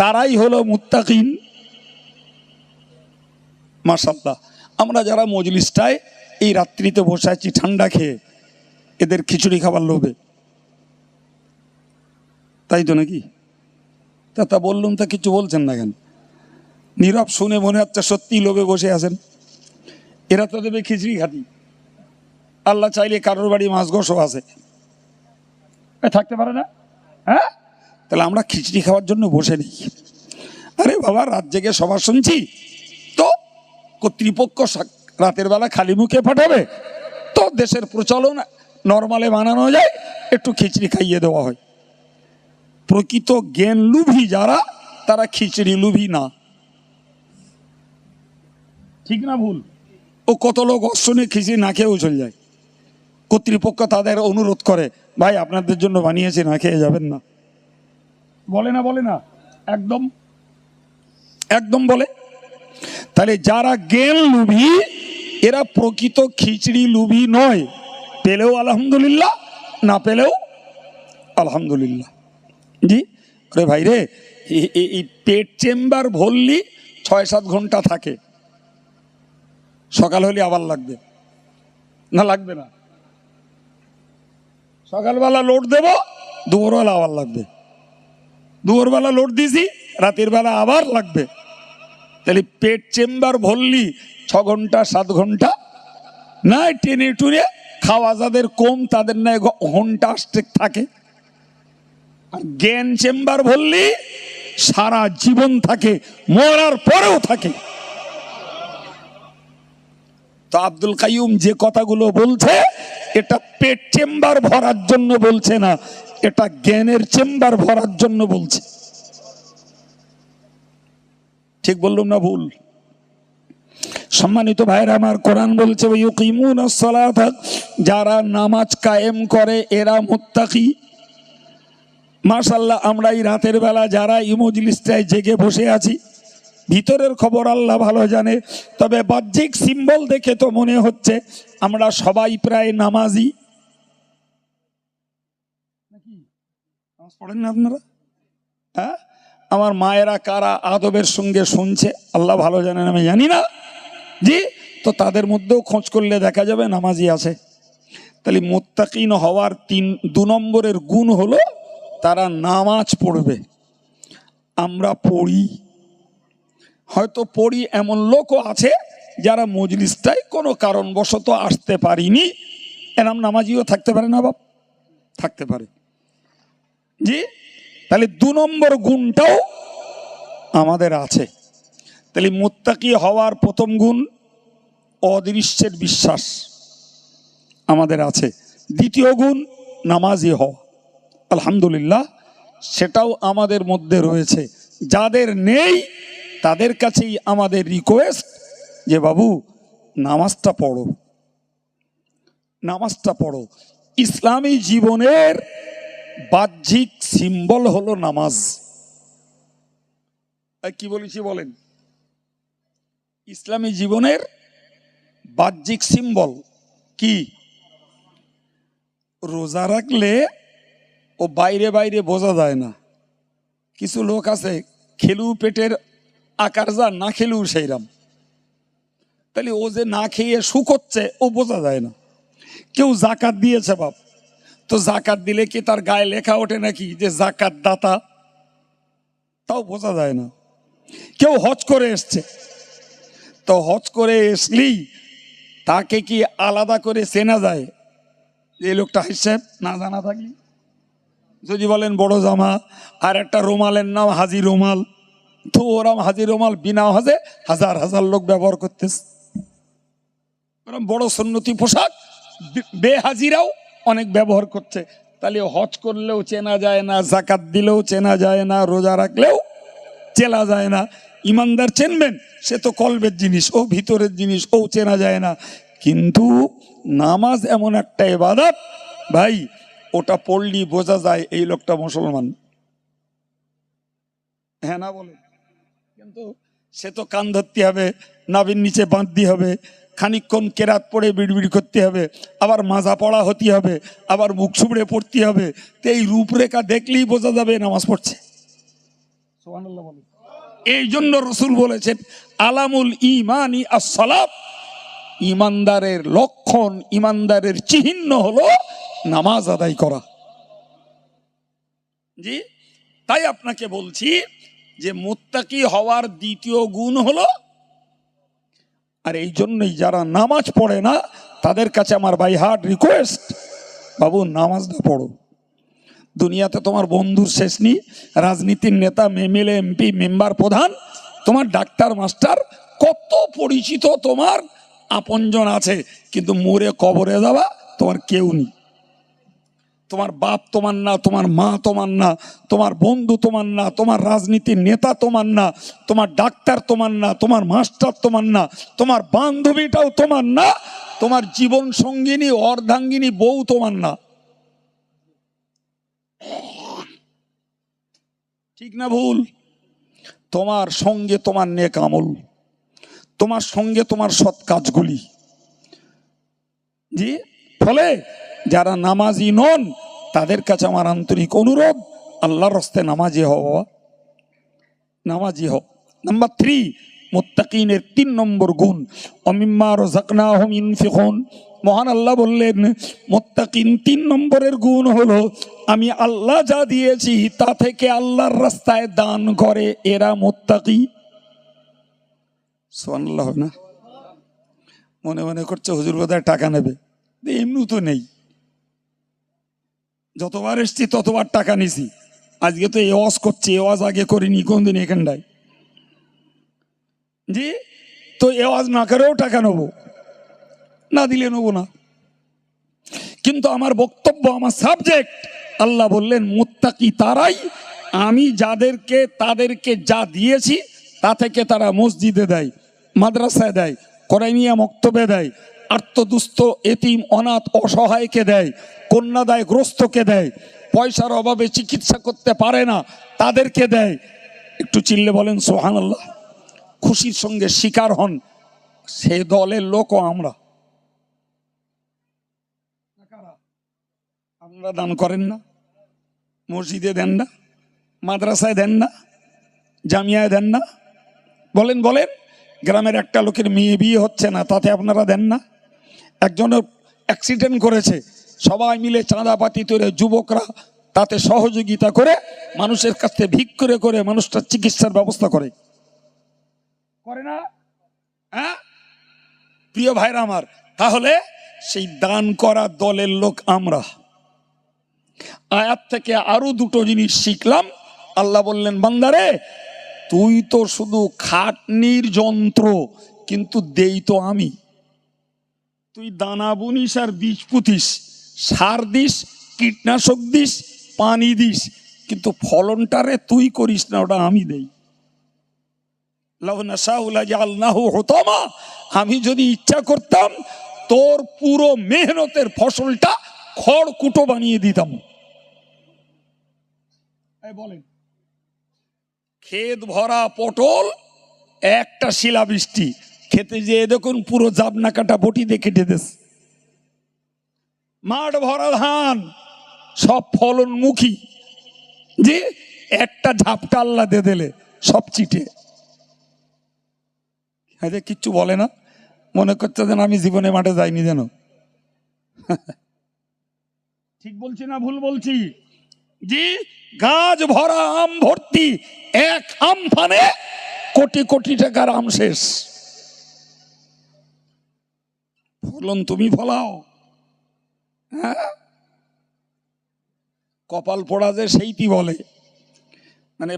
তারাই হলো মুত্তাকিন। মাশাআল্লাহ, আমরা যারা মজলিসটায় এই রাত্রিতে বসে আছি ঠান্ডা খেয়ে, এদের খিচুড়ি খাবার লোভে, তাই তো নাকি? তা বললুম, তা কিছু বলছেন না কেন? নীরব শুনে মনে হচ্ছে সত্যি লোভে বসে আছেন। এরা তো দেবে খিচড়ি খাতি, আল্লাহ চাইলে কারোর বাড়ি মাছ গোশও আছে, থাকতে পারে না? হ্যাঁ, তাহলে আমরা খিচড়ি খাওয়ার জন্য বসে নেই। আরে বাবা, রাত জেগে সভা শুনছি, তো কর্তৃপক্ষ রাতের বেলা খালি মুখে পাঠাবে, তো দেশের প্রচলন নর্মালে বানানো যায়, একটু খিচড়ি খাইয়ে দেওয়া হয়। প্রকৃত জ্ঞান লুভি যারা, তারা খিচড়ি লুভি না। ঠিক না ভুল? ও কত লোক অশ্বনে খিচড়ি না খেয়েও চলে যায়। কর্তৃপক্ষ তাদের অনুরোধ করে, ভাই আপনাদের জন্য বানিয়েছি, না খেয়ে যাবেন না। বলে না? বলে না? একদম একদম বলে। তাহলে যারা জ্ঞান লুভি, এরা প্রকৃত খিচড়ি লুভি নয়। পেলেও আলহামদুলিল্লাহ, না পেলেও আলহামদুলিল্লাহ। জি, আরে ভাই রে, এই পেট চেম্বার ভরলি 6-7 ঘন্টা থাকে, সকাল হলে আবার লাগবে না? লাগবে না? সকালবেলা লোড দেব, দুপুরবেলা আবার লাগবে, দুপুরবেলা লোড দিছি, রাতের বেলা আবার লাগবে। তাহলে পেট চেম্বার ভরলি 6 ঘন্টা 7 ঘন্টা না, টেনে টুনে খাওয়া যাদের কম তাদের না ঘন্টা আসতে থাকে। আর জ্ঞান চেম্বার ভরলি সারা জীবন থাকে, মরার পরেও থাকে। তো আব্দুল কাইয়ুম যে কথাগুলো বলছে, এটা পেট চেম্বার ভরার জন্য বলছে না, এটা জ্ঞানের চেম্বার ভরার জন্য বলছে। ঠিক বললাম না ভুল? সম্মানিত ভাইরা আমার, কোরআন বলছে ওয়ায়ুকিমুনাস সালাতা, যারা নামাজ কায়েম করে এরা মুত্তাকি। মাশাআল্লাহ, আমরা এই রাতের বেলা যারা এই মজলিসটায় জেগে বসে আছি, ভিতরের খবর আল্লাহ ভালো জানে, তবে বাহ্যিক সিম্বল দেখে তো মনে হচ্ছে আমরা সবাই প্রায় নামাজি। নামাজ পড়েন না আপনারা? হ্যাঁ, আমার মায়েরা কারা আদবের সঙ্গে শুনছে আল্লাহ ভালো জানেন, আমি জানি না। জি, তো তাদের মধ্যেও খোঁজ করলে দেখা যাবে নামাজি আছে। তাহলে মুত্তাকিন হওয়ার 2 নম্বরের গুণ হলো তারা নামাজ পড়বে। আমরা পড়ি, হয়তো পড়ি এমন লোকও আছে যারা মজলিসটায় কোনো কারণবশত আসতে পারিনি, এরম নামাজিও থাকতে পারে না বাপ? থাকতে পারে। জি, তাহলে 2 নম্বর গুণটাও আমাদের আছে। তাহলে মুত্তাকি হওয়ার প্রথম গুণ অদৃশ্যের বিশ্বাস আমাদের আছে। দ্বিতীয় গুণ নামাজি হওয়া, আলহামদুলিল্লাহ সেটাও আমাদের মধ্যে রয়েছে। যাদের নেই তাদের কাছেই আমাদের রিকোয়েস্ট যে বাবু নামাজটা পড়ো, নামাজটা পড়ো। ইসলামী জীবনের বাহ্যিক সিম্বল হলো নামাজ। কি বলেছি বলেন? ইসলামী জীবনের বাহ্যিক সিম্বল কি? রোজা রাখলে ও বাইরে বাইরে বোঝা যায় না। কিছু লোক আছে খেলু পেটের আকার যা, না খেলেও সেইরাম। তাহলে ও যে না খেয়ে সুখ হচ্ছে ও বোঝা যায় না। কেউ জাকাত দিয়েছে বাপ, তো জাকাত দিলে কি তার গায়ে লেখা ওঠে নাকি যে জাকাত দাতা? তাও বোঝা যায় না। কেউ হজ করে এসছে, তো হজ করে এসলেই তাকে কি আলাদা করে চেনা যায় এই লোকটা হিসেব না জানা থাকলে? যদি বলেন বড় জামা, আর একটা রুমালের নাম হাজি রুমাল, তো ওরম হাজি রুমাল বিনা হজে হাজার হাজার লোক ব্যবহার করতেছে। ওরম বড় সুন্নতি পোশাক বেহাজিরাও অনেক ব্যবহার করছে। তাহলে হজ করলেও চেনা যায় না, জাকাত দিলেও চেনা যায় না, রোজা রাখলেও চেনা যায় না। ইমানদার চেনবেন, সে তো কলবের জিনিস, ও ভিতরের জিনিস, ও চেনা যায় না। কিন্তু নামাজ এমন একটা ইবাদত ভাই, ওটা পড়লি বোঝা যায় এই লোকটা মুসলমান। হ্যাঁ না বলে? কিন্তু সে তো কান ধরতে হবে, নাভির নিচে বাঁধতে হবে, খানিকক্ষণ কেরাত পড়ে বিড়বিড় করতে হবে, আবার মাজা পড়া হতে হবে, আবার মুখ সুবড়ে পড়তে হবে। তো এই রূপরেখা দেখলেই বোঝা যাবে নামাজ পড়ছে। সুবহানাল্লাহ বলেন। এই জন্য রসুল বলেছেন আলামুল ইমানি as-সালাত, ইমানদারের লক্ষণ, ইমানদারের চিহ্ন হলো নামাজ আদায় করা। জি, তাই আপনাকে বলছি যে মুত্তাকি হওয়ার দ্বিতীয় গুণ হলো, আর এই জন্যই যারা নামাজ পড়ে না তাদের কাছে আমার বাই হার্ট রিকোয়েস্ট, বাবু নামাজটা পড়ো। দুনিয়াতে তোমার বন্ধুর শেষ নেই, রাজনীতির নেতা, এমএলএ, এমপি, মেম্বার, প্রধান, তোমার ডাক্তার, মাস্টার, কত পরিচিত তোমার আপনজন আছে, কিন্তু মরে কবরে যাওয়া তোমার কেউ নেই। তোমার বাপ তোমার না, তোমার মা তোমার না, তোমার বন্ধু তোমার না, তোমার রাজনীতির নেতা তোমার না, তোমার ডাক্তার তোমার না, তোমার মাস্টার তোমার না, তোমার বান্ধবীটাও তোমার না, তোমার জীবন সঙ্গিনী অর্ধাঙ্গিনী বউ তোমার না। ঠিক না ভুল? তোমার সঙ্গে তোমার নেক আমল, তোমার সঙ্গে তোমার সৎ কাজগুলি। জি, ফলে যারা নামাজি নন তাদের কাছে আমার আন্তরিক অনুরোধ, আল্লাহর রাস্তায় নামাজি হও, নামাজি হও। নাম্বার 3, মুত্তাকিনের 3 নম্বর গুণ, অমিম্মা রাযাকনাহুম ইউনফিকুন। মহান আল্লাহ বললেন মুত্তাকিন 3 নম্বরের গুণ হলো আমি আল্লাহ যা দিয়েছি তা থেকে আল্লাহর রাস্তায় দান করে, এরা মুত্তাকি। সুবহানাল্লাহ। না মনে মনে করছে হুজুর বোধহয় টাকা নেবে, এমনি তো নেই, যতবার এসছি ততবার টাকা নিছি, আজকে তো এ ওয়াজ করছি, এ ওয়াজ আগে করিনি কোনদিন এখানটায়। জি, তো এ ওয়াজ না করেও টাকা নেবো, না দিলে নেবো না। কিন্তু আমার বক্তব্য, আমার সাবজেক্ট, আল্লাহ বললেন মুত্তাকি তারাই আমি যাদেরকে তাদেরকে যা দিয়েছি তা থেকে তারা মসজিদে দেয়, মাদ্রাসায় দেয়, কোরআনিয়া মক্তবে দেয়, আর্তদুস্থ এতিম অনাথ অসহায়কে দেয়, কন্যাদায় গ্রস্তকে দেয়, পয়সার অভাবে চিকিৎসা করতে পারে না তাদেরকে দেয়। একটু চিল্লে বলেন সুবহানাল্লাহ, খুশির সঙ্গে স্বীকার হন। সে দলের লোকও আমরা। আপনারা দান করেন না, মসজিদে দেন না, মাদ্রাসায় দেন না, জামিয়ায় দেন না? বলেন বলেন, গ্রামের একটা লোকের মেয়ে বিয়ে হচ্ছে না, তাতে আপনারা দেন না? একজনের অ্যাক্সিডেন্ট করেছে, সবাই মিলে চাঁদাপাতি করে যুবকরা তাতে সহযোগিতা করে মানুষের কাছ থেকে ভিক করে করে মানুষটার চিকিৎসার ব্যবস্থা করে, করে না? হ্যাঁ প্রিয় ভাইরা আমার, তাহলে সেই দান করা দলের লোক আমরা। আয়াত থেকে আরো 2টো জিনিস শিখলাম। আল্লাহ বললেন বান্দারে তুই তো শুধু খাটনির যন্ত্র, কিন্তু দেই তো আমি। তুই দানা বুনিস আর বীজ পুতিস, সার দিস, কীটনাশক দিস, পানি দিস, কিন্তু ফলনটারে তুই করিস না, ওটা আমি দেই। আমি যদি ইচ্ছা করতাম তোর পুরো মেহনতের ফসলটা খড়কুটো বানিয়ে দিতাম। বলেন, ক্ষেত ভরা পটল, একটা শিলাবৃষ্টি, খেতে যেয়ে দেখুন পুরো জাবনা কাটা বটি দিয়ে কেটে দেশ। মাঠ ভরা ধান, সব ফলনমুখী, যে একটা ঝাপটা আল্লাহ দিয়ে দিলে সব চিটে। কিচ্ছু বলে না, মনে করছে যেন আমি জীবনে মাঠে যাইনি যেন। ঠিক বলছি না ভুল বলছি? জি, গাছ ভরা আম ভর্তি, এক আমফানে কোটি কোটি টাকার আম শেষ। ফলন তুমি ফলাও। হ্যাঁ, কপাল পোড়া যে সেইটি বলে, মানে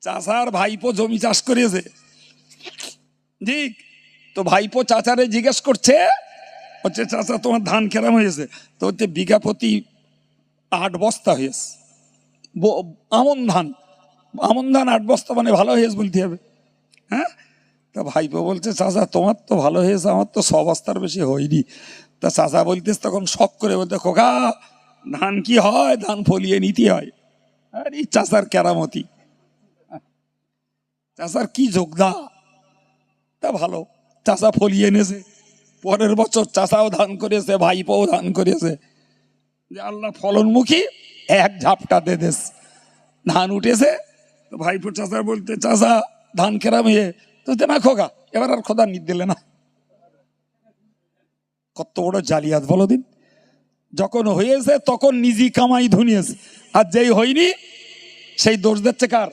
চাচার ভাইপো জমি চাষ করেছে, জি, তো ভাইপো চাচারে জিজ্ঞেস করছে, হচ্ছে চাচা তোমার ধান কেরাম হয়েছে? তো হচ্ছে বিঘা প্রতি 8 বস্তা হয়েছে আমন ধান। আমন ধান 8 বস্তা মানে ভালো হয়েছে বলতে হবে। হ্যাঁ, তা ভাইপো বলছে চাচা তোমার তো ভালো হয়েছে, আমার তো 6 বস্তার বেশি হয়নি। তা চাচা বলতেছে তখন শখ করে বলতে, খোকা ধান কি হয়, ধান ফলিয়ে নিতে হয়। আর এই চাচার কেরামতি। চাচার কি যোগদা, তা ভালো, চাচা ফলিয়ে এনেছে, পরের বছর চাচাও ধান করেছে, ভাইপোও ধান করেছে, যে আল্লাহ ফলনমুখী এক ঝাপটা দে দেশ, ধান উঠেছে। ভাইপো চাচা বলতে, চাচা ধান কেরাম হয়ে তো না খোকা, এবার আর খোদা নিত দিলে না। কত বড় জালিয়াত বলো দিন। যখন হয়েছে তখন নিজে কামাই ধুনিয়েছে, আর যেই হয়নি সেই দোষ দিচ্ছে কার?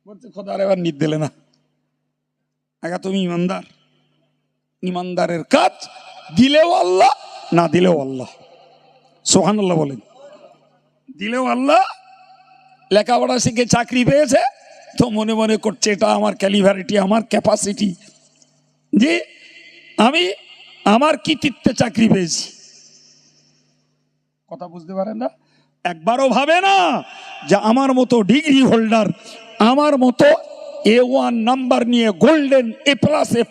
বলছে খোদা আর এবার নিত দিলে না। আগে তুমি ইমানদার, ইমানদারের কাজ দিলেও আল্লাহ, না দিলেও আল্লাহ। সুবহানাল্লাহ বলেন। দিলেও আল্লাহ। লেখাপড়া শিখে চাকরি পেয়েছে তো মনে মনে করছে এটা আমার ক্যালিভারিটি, আমার ক্যাপাসিটি, যে আমি আমার কৃতিত্বে চাকরি পেয়েছি। কথা বুঝতে পারেন না? একবারও ভাবে না যে আমার মতো ডিগ্রি হোল্ডার, আমার মতো A1 নাম্বার নিয়ে গোল্ডেন A+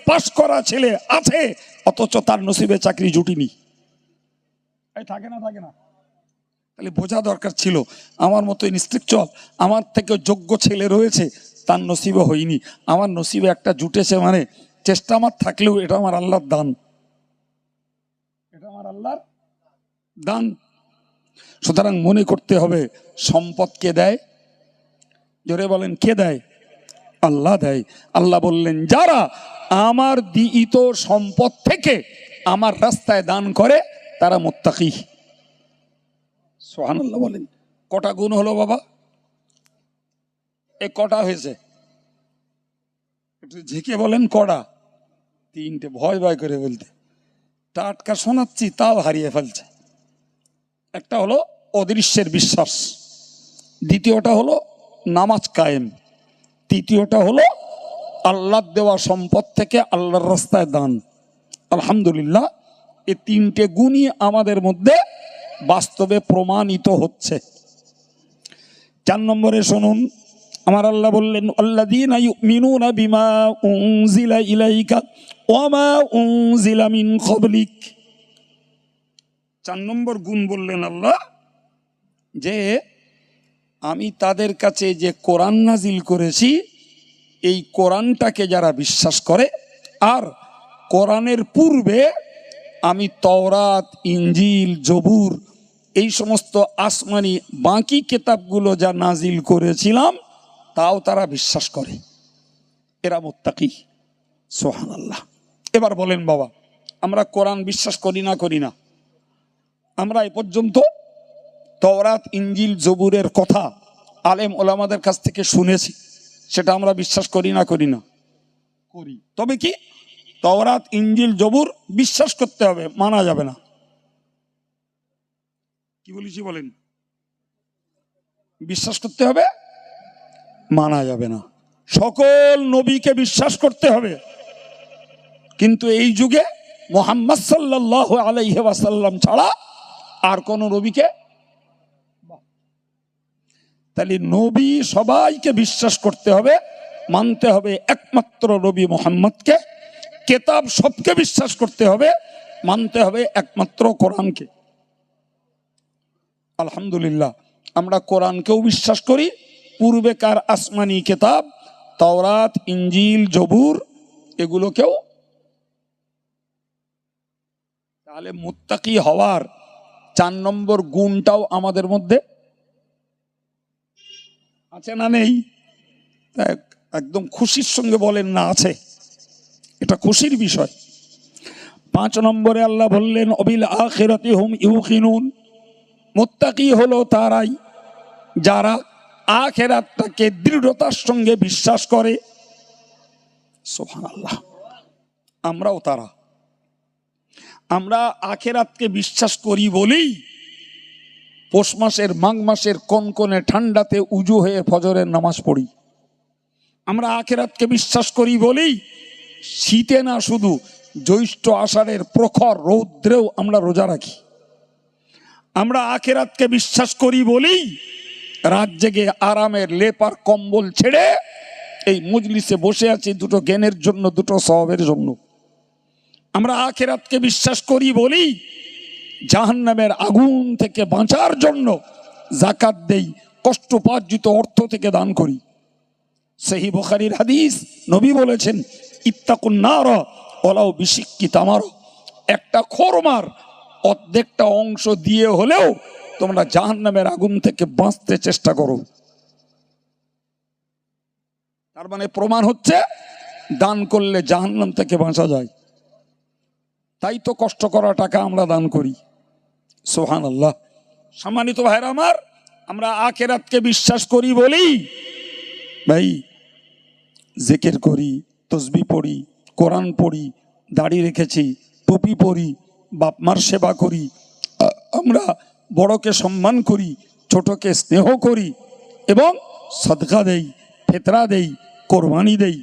পাস করা ছেলে আছে, অথচ তার নসিবে চাকরি জুটিনি। থাকে না, থাকে না? তাহলে বোঝা দরকার ছিল আমার মতো ইনস্ট্রাকচর, আমার থেকে যোগ্য ছেলে রয়েছে, তার নসিবে হয়নি, আমার নসিবে একটা জুটেছে, মানে চেষ্টা আমার থাকলেও এটা আমার আল্লাহর দান, এটা আমার আল্লাহর দান। সুতরাং মনে করতে হবে সম্পদ কে দেয়? জোরে বলেন, কে দেয়? আল্লাহ দেয়। আল্লাহ বললেন, যারা আমার দিত সম্পদ থেকে আমার রাস্তায় দান করে তারা মুত্তাকি। সুবহানাল্লাহ বলেন। কটা গুণ হলো বাবা? এ কটা হয়েছে? একটু ঝেঁকে বলেন কটা? তিনটে। ভয় ভয় করে বলতে, টাটকা শোনাচ্ছি তাও হারিয়ে ফেলছে। একটা হলো অদৃশ্যের বিশ্বাস, দ্বিতীয়টা হলো নামাজ কায়েম, তৃতীয়টা হলো আল্লাহর দেওয়া সম্পদ থেকে আল্লাহর রাস্তায় দান। আলহামদুলিল্লাহ, এই তিনটে গুণই আমাদের মধ্যে বাস্তবে প্রমাণিত হচ্ছে। 4 নম্বরে শুনুন, আমার আল্লাহ বললেন, আল্লাযীনা ইউমিনুনা বিমা উনজিলা ইলাইকা ওয়া মা উনজিলা মিন ক্বাবলিক। 4 নম্বর গুণ বললেন আল্লাহ, যে আমি তাদের কাছে যে কোরআন নাজিল করেছি, এই কোরআনটাকে যারা বিশ্বাস করে, আর কোরআনের পূর্বে আমি তওরাত, ইনজিল, জবুর, এই সমস্ত আসমানি বাকি কিতাবগুলো যা নাজিল করেছিলাম তাও তারা বিশ্বাস করে, এরা মুত্তাকি। সুবহানাল্লাহ। এবার বলেন বাবা, আমরা কোরআন বিশ্বাস করি না করি না? আমরা এ পর্যন্ত তওরাত, ইনজিল, জবুরের কথা আলেম ওলামাদের কাছ থেকে শুনেছি, সেটা আমরা বিশ্বাস করি না করি না? করি। তবে কি তওরাত, ইনজিল, জবুর বিশ্বাস করতে হবে, মানা যাবে না। কি বলেছি বলেন? বিশ্বাস করতে হবে, মানা যাবে না। সকল নবীকে বিশ্বাস করতে হবে, কিন্তু এই যুগে মুহাম্মদ সাল্লাল্লাহু আলাইহি ওয়াসাল্লাম ছাড়া আর কোন নবীকে, তাহলে নবী সবাইকে বিশ্বাস করতে হবে, মানতে হবে একমাত্র নবী মুহাম্মদকে। কিতাব সবকে বিশ্বাস করতে হবে, মানতে হবে একমাত্র কোরআনকে। আলহামদুলিল্লাহ, আমরা কোরআনকেও বিশ্বাস করি, পূর্বেকার আসমানি কিতাব তাওরাত, ইনজিল, জবুর এগুলোকেও। তাহলে মুত্তাকি হওয়ার 4 নম্বর গুণটাও আমাদের মধ্যে আছে না নেই? একদম খুশির সঙ্গে বলেন না আছে, এটা খুশির বিষয়। 5 নম্বরে আল্লাহ বললেন, অবিল আখিরাতি হুম ইউকিনুন। মুত্তাকি হলো তারাই যারা আখিরাতটাকে দৃঢ়তার সঙ্গে বিশ্বাস করে। সুবহানাল্লাহ। আমরাও তারা। আমরা আখিরাতকে বিশ্বাস করি বলেই পৌষ মাসের, মাঘ মাসের কনকনে ঠান্ডাতে উজু হয়ে ফজরের নামাজ পড়ি। আমরা আখিরাতকে বিশ্বাস করি বলেই শীতে না, শুধু জ্যৈষ্ঠ আষাঢ়ের প্রখর রৌদ্রেও আমরা রোজা রাখি। আমরা আখিরাতকে বিশ্বাস করি বলেই রাত জেগে আরামের লেপার কম্বল ছেড়ে এই মজলিসে বসে আছি, দুটো জ্ঞানের জন্য, দুটো সওয়াবের জন্য। আমরা আখিরাতকে বিশ্বাস করি বলেই জাহান্নামের আগুন থেকে বাঁচার জন্য যাকাত দেই, কষ্টোপার্জিত অর্থ থেকে দান করি। সহিহ বুখারীর হাদিস, নবী বলেছেন ইত্তাকুন নার ওয়ালাউ বিশিক্কি তামার, একটা খোরমার অর্ধেকটা অংশ দিয়ে হলেও তোমরা জাহান্নামের আগুন থেকে বাঁচতে চেষ্টা করো। তার মানে প্রমাণ হচ্ছে দান করলে জাহান্নাম থেকে বাঁচা যায়। তাই তো কষ্ট করা টাকা আমরা দান করি। সুবহানাল্লাহ। সম্মানিত ভাইরা আমার, আমরা আখিরাতকে বিশ্বাস করি বলি ভাই জিকির করি, তসবিহ পড়ি, কোরআন পড়ি, দাড়ি রেখেছি, টুপি পরি, বাপ মার সেবা করি, আমরা বড়কে সম্মান করি, ছোটকে স্নেহ করি এবং সদকা দেই, ফিতরা দেই, কোরবানি দেই।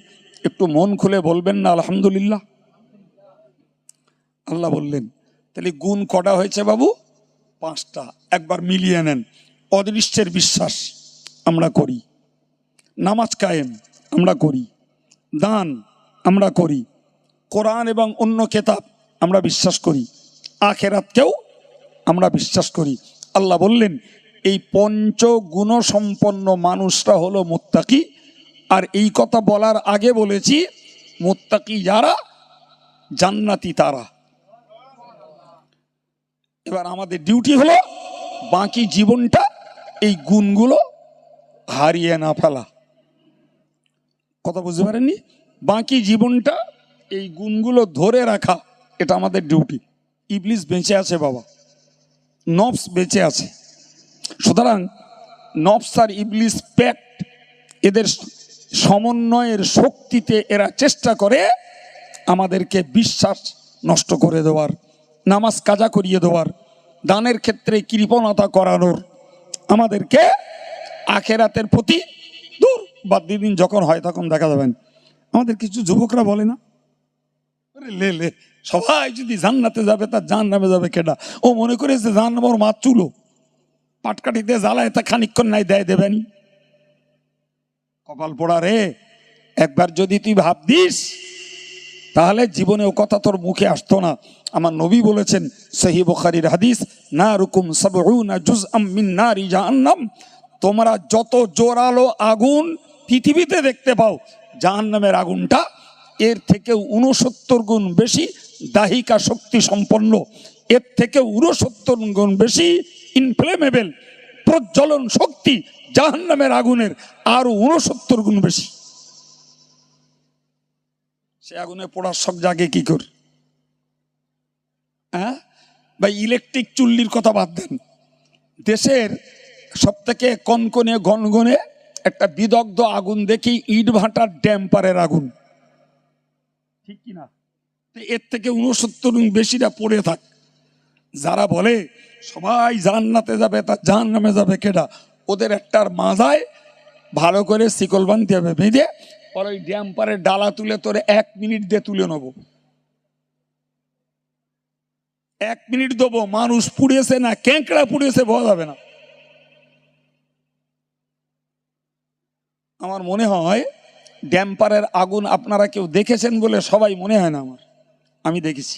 একটু মন খুলে বলবেন না আলহামদুলিল্লাহ? আল্লাহ বললেন তাহলে গুণ কটা হয়েছে বাবু? 5টা। একবার মিলিয়ে নেন। অদৃশ্যের বিশ্বাস আমরা করি, নামাজ কায়েম আমরা করি, দান আমরা করি, কোরআন এবং অন্য কিতাব আমরা বিশ্বাস করি, আখিরাতকেও আমরা বিশ্বাস করি। আল্লাহ বললেন এই পঞ্চগুণ সম্পন্ন মানুষরা হলো মুত্তাকি। আর এই কথা বলার আগে বলেছি মুত্তাকি যারা জান্নাতি তারা। এবার আমাদের ডিউটি হলো বাকি জীবনটা এই গুণগুলো হারিয়ে না ফেলা। কথা বুঝতে পারেননি? বাকি জীবনটা এই গুণগুলো ধরে রাখা, এটা আমাদের ডিউটি। ইবলিস বেঁচে আছে বাবা, নফস বেঁচে আছে। সুতরাং নফস আর ইবলিস প্যাক্ট, এদের সমন্বয়ের শক্তিতে এরা চেষ্টা করে আমাদেরকে বিশ্বাস নষ্ট করে দেওয়ার, নামাজ কাজা করিয়ে দেওয়ার, দানের ক্ষেত্রে কৃপণতা করানোর, আমাদেরকে আখিরাতের প্রতি দূর বাদ দিন। যখন হয় তখন দেখা যাবেন আমাদের কিছু যুবকরা বলে না, লে লে সবাই যদি জান্নাতে যাবে তার জাহান্নামে যাবে কেডা? ও মনে করেছে জাহান্নাম ওর মাছ চুলো, পাটকাঠিতে জ্বালায় তা খানিকক্ষণ নাই দেয় দেবেনি। কপাল পোড়া রে, একবার যদি তুই ভাবদিস তাহলে জীবনে ও কথা তোর মুখে আসতো না। আমার নবী বলেছেন সহিহ বুখারীর হাদিস, নারুকুম সাবউনা জুজআম মিন নারি জাহান্নাম, তোমরা যত জোরালো আগুন পৃথিবীতে দেখতে পাও, জাহান্নামের আগুনটা এর থেকে 69 গুণ বেশি দাহিকা শক্তি সম্পন্ন, এর থেকে 69 গুণ বেশি ইনফ্লেমেবল, প্রজ্বলন শক্তি জাহান্নামের আগুনের আরো 69 গুণ বেশি। সে আগুনে পড়ার শখ জাগে কি করে? হ্যাঁ ভাই, ইলেকট্রিক চুল্লির কথা বাদ দেন, দেশের সব থেকে কনকনে গনগনে একটা বিদগ্ধ আগুন দেখি ইট ভাটার ড্যাম্পারের আগুন, ঠিক কিনা? এর থেকে 69 গুণ বেশিটা পড়ে থাক। যারা বলে সবাই জান্নাতে যাবে তার জাহান্নামে যাবে কেডা, ওদের একটার মাথায় ভালো করে শিকল বাঁধতে হবে, বেঁধে আর ওই ড্যাম্পারের ডালা তুলে তোরে 1 মিনিট দিয়ে তুলে নেব। 1 মিনিট দেবো, মানুষ পুড়েছে না ক্যাঁকড়া পুড়েছে বোঝা যাবে না। আমার মনে হয় ড্যাম্পারের আগুন আপনারা কেউ দেখেছেন বলে সবাই মনে হয় না আমার। আমি দেখেছি,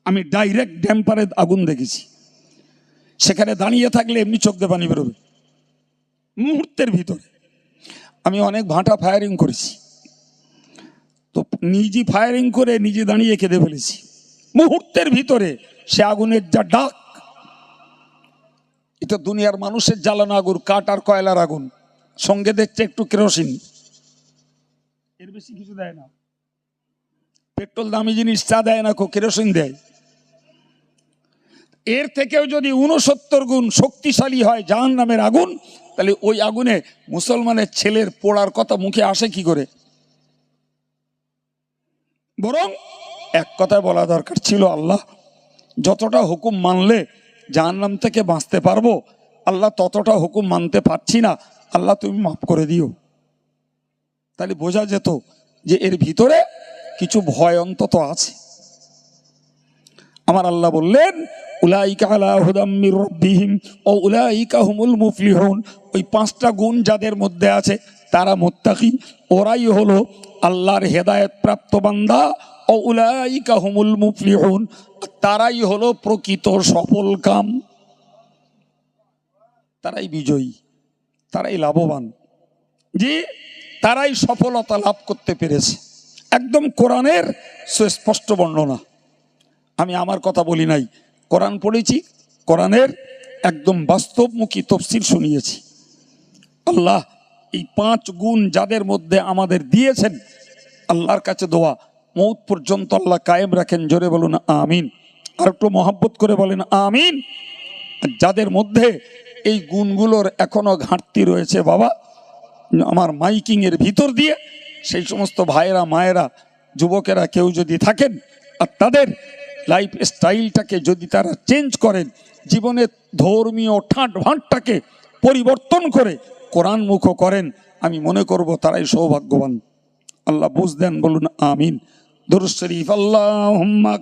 আমি ডাইরেক্ট ড্যাম্পারের আগুন দেখেছি। সেখানে দাঁড়িয়ে থাকলে এমনি চোখ দিয়ে পানি বেরোবে মুহূর্তের ভিতরে। আমি অনেক ভাটা ফায়ারিং করেছি, তো নিজে ফায়ারিং করে নিজে দাঁড়িয়ে কেঁদে ফেলেছি। মুহূর্তের ভিতরে সে আগুনের যা ডাক, এটা দুনিয়ার মানুষের জ্বালানো আগুন, কাঠ আর কয়লার আগুন, সঙ্গে দেখছে একটু কেরোসিন, এর বেশি কিছু দেয় না। পেট্রোল দামি জিনিস চা দেয় না, কেরোসিন দেয়। এর থেকেও যদি 69 গুণ শক্তিশালী হয় জাহান্নামের আগুন, তাহলে ওই আগুনে মুসলমানের ছেলের পোড়ার কথা মুখে আসে কি করে? বরং এক কথায় বলা দরকার ছিল, আল্লাহ যতটা হুকুম মানলে জাহান্নাম থেকে বাঁচতে পারবো, আল্লাহ ততটা হুকুম মানতে পারছি না, আল্লাহ তুমি মাফ করে দিও। তাহলে বোঝা যেত যে এর ভিতরে কিছু ভয় অন্তত আছে। আমার আল্লাহ বললেন উলাইকা আলা হুদাম মির রাব্বিহিম ও উলাইকা হুমুল মুফলিহুন, ওই 5টা গুণ যাদের মধ্যে আছে তারা মুত্তাকি, ওরাই হলো আল্লাহর হেদায়েত প্রাপ্ত বান্দা। ও উলাইকা হুমুল মুফলিহুন, তারাই হলো প্রকৃত সফল কাম, তারাই বিজয়ী, তারাই লাভবান। জি, তারাই সফলতা লাভ করতে পেরেছে। একদম কোরআনের সুস্পষ্ট বর্ণনা। আমি আমার কথা বলি নাই, কোরআন পড়েছি, কোরআনের একদম বাস্তবমুখী তফসির শুনিয়েছি। আল্লাহ এই 5 গুণ যাদের মধ্যে আমাদের দিয়েছেন, আল্লাহর কাছে দোয়া মৌত পর্যন্ত আল্লাহ কায়েম রাখেন। জোরে বলুন আমিন। আর একটু মহব্বত করে বলেন আমিন। যাদের মধ্যে এই গুণগুলোর এখনো ঘাটতি রয়েছে বাবা, আমার মাইকিংয়ের ভিতর দিয়ে সেই সমস্ত ভাইয়েরা, মায়েরা, যুবকেরা কেউ যদি থাকেন আর তাদের লাইফ স্টাইলটাকে যদি তারা চেঞ্জ করেন, জীবনের ধর্মীয় ঠাঁট ভাঁটটাকে পরিবর্তন করে কোরআন মুখ করেন, আমি মনে করব তারাই সৌভাগ্যবান। আল্লাহ বুঝ দেন, বলুন আমিন। দুরূদ শরীফ আল্লাহুম্মা।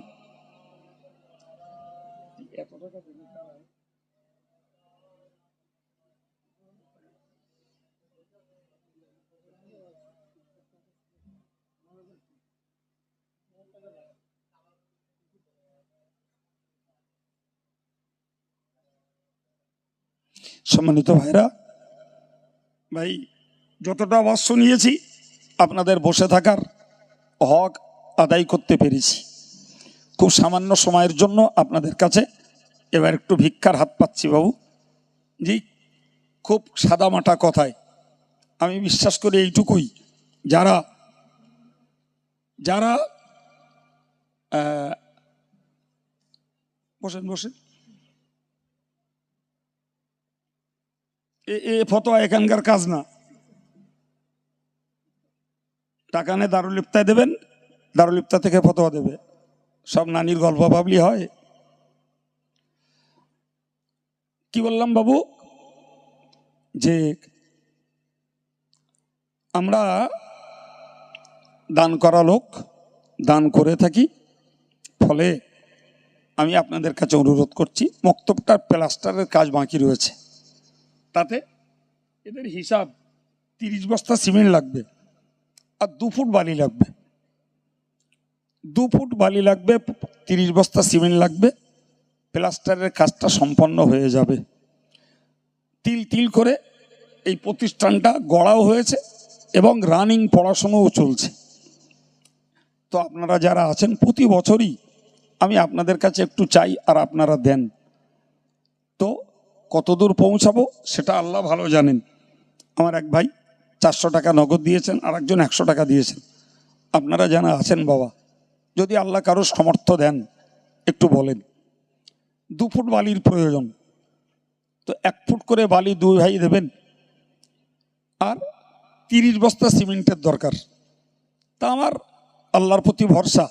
সম্মানিত ভাইরা, ভাই যতটা আওয়াজ শুনিয়েছি আপনাদের বসে থাকার হক আদায় করতে পেরেছি। খুব সামান্য সময়ের জন্য আপনাদের কাছে এবার একটু ভিক্ষার হাত পাচ্ছি বাবু জি। খুব সাদামাটা কথায় আমি বিশ্বাস করি এইটুকুই, যারা যারা বসেন বসেন, এ ফতোয়া এখানকার কাজ না। টাকা নিয়ে দারুল ইফতায় দেবেন, দারুল ইফতা থেকে ফতোয়া দেবে, সব নানির গল্প ভাবলি হয়। কি বললাম বাবু, যে আমরা দান করা লোক, দান করে থাকি। ফলে আমি আপনাদের কাছে অনুরোধ করছি, মক্তবটার প্লাস্টারের কাজ বাকি রয়েছে, তাতে এদের হিসাব 30 বস্তা সিমেন্ট লাগবে আর 2 ফুট বালি লাগবে। 2 ফুট বালি লাগবে, 30 বস্তা সিমেন্ট লাগবে, প্লাস্টারের কাজটা সম্পন্ন হয়ে যাবে। তিল তিল করে এই প্রতিষ্ঠানটা গড়াও হয়েছে এবং রানিং পড়াশোনাও চলছে। তো আপনারা যারা আছেন, প্রতি বছরই আমি আপনাদের কাছে একটু চাই আর আপনারা দেন। তো কতদূর পৌঁছাবো সেটা আল্লাহ ভালো জানেন। আমার এক ভাই 400 টাকা নগদ দিয়েছেন, আর একজন 100 টাকা দিয়েছেন। আপনারা যারা আছেন বাবা, যদি আল্লাহ কারো সামর্থ্য দেন একটু বলেন। 2 ফুট বালির প্রয়োজন, তো 1 ফুট করে বালি 2 ভাই দেবেন, আর 30 বস্তা সিমেন্টের দরকার। তা আমার আল্লাহর প্রতি ভরসা,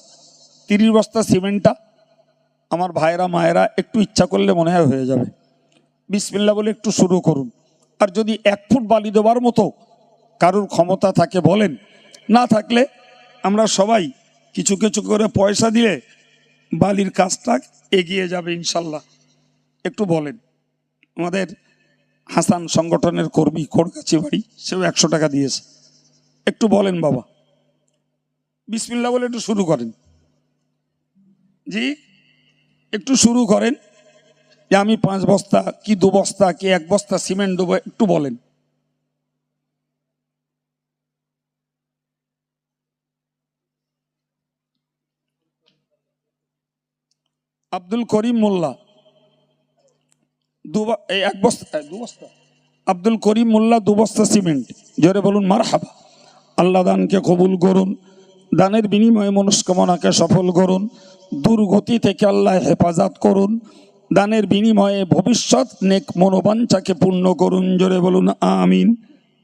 30 বস্তা সিমেন্টটা আমার ভাইয়েরা, মায়েরা একটু ইচ্ছা করলে মনে হয় হয়ে যাবে। বিসমিল্লাহ বলে একটু শুরু করুন। আর যদি 1 ফুট বালি দেওয়ার মতো কারুর ক্ষমতা থাকে বলেন, না থাকলে আমরা সবাই কিছু কিছু করে পয়সা দিয়ে বালির কাজটা এগিয়ে যাবে ইনশাল্লাহ। একটু বলেন। আমাদের হাসান সংগঠনের কর্মী, খড়গাছি বাড়ি, সেও 100 টাকা দিয়েছে। একটু বলেন বাবা, বিসমিল্লাহ বলে একটু শুরু করেন। জি, একটু শুরু করেন যে আমি 5 বস্তা কি 2 বস্তা কি 1 বস্তা সিমেন্ট দেবো, একটু বলেন। আব্দুল করিম মোল্লা 1 বস্তা 2 বস্তা, আব্দুল করিম মোল্লা 2 বস্তা সিমেন্ট। জোরে বলুন মারহাবা। আল্লাহ দানকে কবুল করুন, দানের বিনিময়ে মনস্কামনাকে সফল করুন, দুর্গতি থেকে আল্লাহ হেফাজত করুন, দানের বিনিময়ে ভবিষ্যৎ নেক মনোবাঞ্ছাকে পূর্ণ করুন। জোরে বলুন আমিন।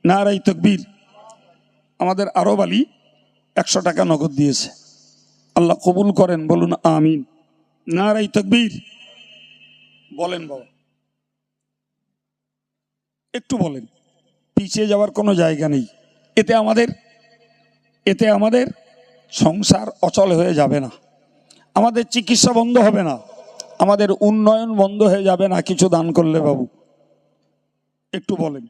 নারাই তাকবীর। আমাদের আরব আলী 100 টাকা নগদ দিয়েছে, আল্লাহ কবুল করেন, বলুন আমিন। নারাই তাকবীর। বলেন বাবা, একটু বলেন। পিছিয়ে যাওয়ার কোনো জায়গা নেই। এতে আমাদের সংসার অচল হয়ে যাবে না, আমাদের চিকিৎসা বন্ধ হবে না, আমাদের উন্নয়ন বন্ধ হয়ে যাবে না কিছু দান করলে বাবু। একটু বলেন।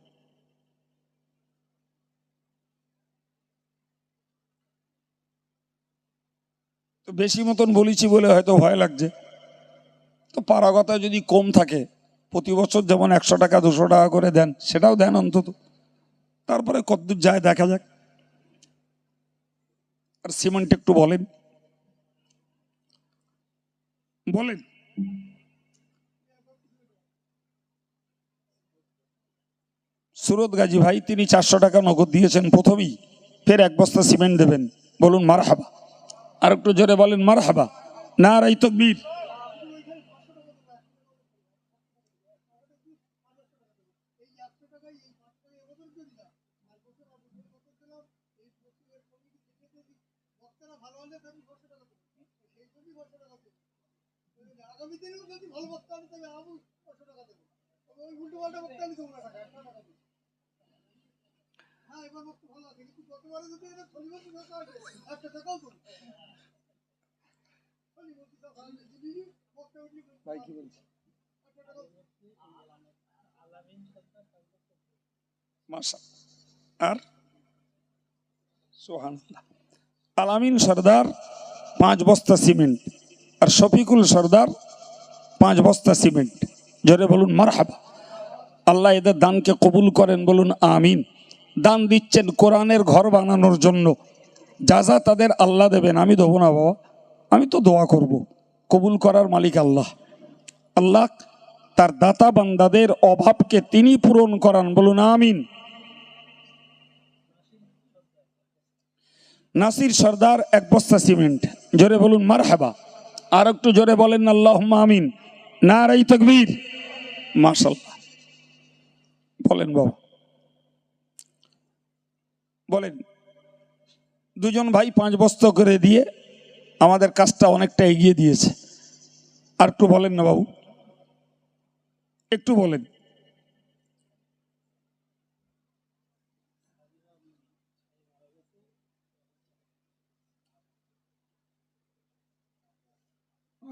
তো বেশি মতন বলেছি বলে হয়তো ভয় লাগছে, তো পারাগতা যদি কম থাকে, প্রতি বছর যেমন 100 টাকা 200 টাকা করে দেন, সেটাও দেন অন্তত, তারপরে কতদূর যায় দেখা যাক। আর সিমেন্ট একটু বলেন বলেন। সুরত গাজী ভাই তিনি 400 টাকা নগদ দিয়েছেন প্রথমেই, ফের 1 বস্তা সিমেন্ট দেবেন, বলুন মারহাবা। আর একটু জোরে বলেন মারহাবা। নারায়ে তাকবীর। আর সুবহানাল্লাহ। আলামিন সর্দার 5 বস্তা সিমেন্ট, আর শফিকুল সর্দার 5 বস্তা সিমেন্ট, জোরে বলুন মারহাবা। আল্লাহ এদের দানকে কবুল করেন, বলুন আমিন। দান দিচ্ছেন কোরআনের ঘর বানানোর জন্য, যা যা তাদের আল্লাহ দেবেন, আমি দেবো না বাবা, আমি তো দোয়া করব। কবুল করার মালিক আল্লাহ। আল্লাহ তার দাতা বান্দাদের অভাবকে তিনি পূরণ করান, বলুন আমিন। নাসির সর্দার 1 বস্তা সিমেন্ট, জোরে বলুন মারহাবা। আর একটু জোরে বলেন আল্লাহুম্মা আমিন। নারায়ে তাকবীর। মাশাআল্লাহ। বলেন বাবা বলেন। 2 জন ভাই 5 বস্তা করে দিয়ে আমাদের কাজটা অনেকটা এগিয়ে দিয়েছে। আর একটু বলেন না বাবু, একটু বলেন।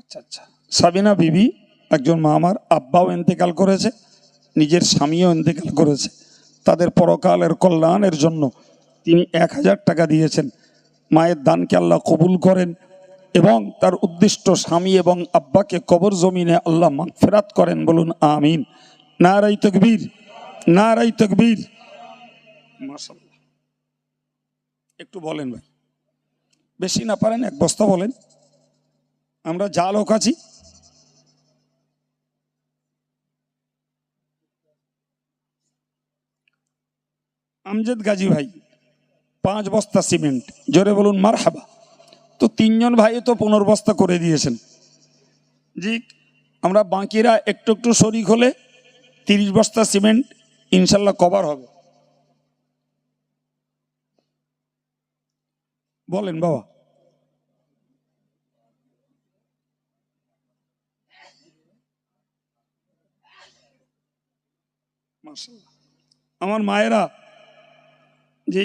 আচ্ছা আচ্ছা। সাবিনা বিবি একজন মা, আমার আব্বাও ইন্তেকাল করেছে, নিজের স্বামীও ইন্তেকাল করেছে, তাদের পরকালের কল্যাণের জন্য তিনি 1000 টাকা দিয়েছেন। মায়ের দানকে আল্লাহ কবুল করেন এবং তার উদ্দিষ্ট স্বামী এবং আব্বাকে কবর জমিনে আল্লাহ মাগফিরাত করেন, বলুন আমিন। নারায়ে তাকবীর। নারায়ে তাকবীর। মাশাআল্লাহ। একটু বলেন ভাই, বেশি না পারেন 1 বস্তা বলেন, আমরা যা লোক আছি। আমজদ গাজী ভাই 5 বস্তা সিমেন্ট, জোরে বলুন মারহাবা। তো 3 জন ভাই তো 15 বস্তা করে দিয়েছেন। জি, আমরা বাকিরা একটু একটু শরিক হলে 30 বস্তা সিমেন্ট ইনশাল্লাহ কভার হবে। বলেন বাবা। মাশাআল্লাহ। আমার মায়েরা যে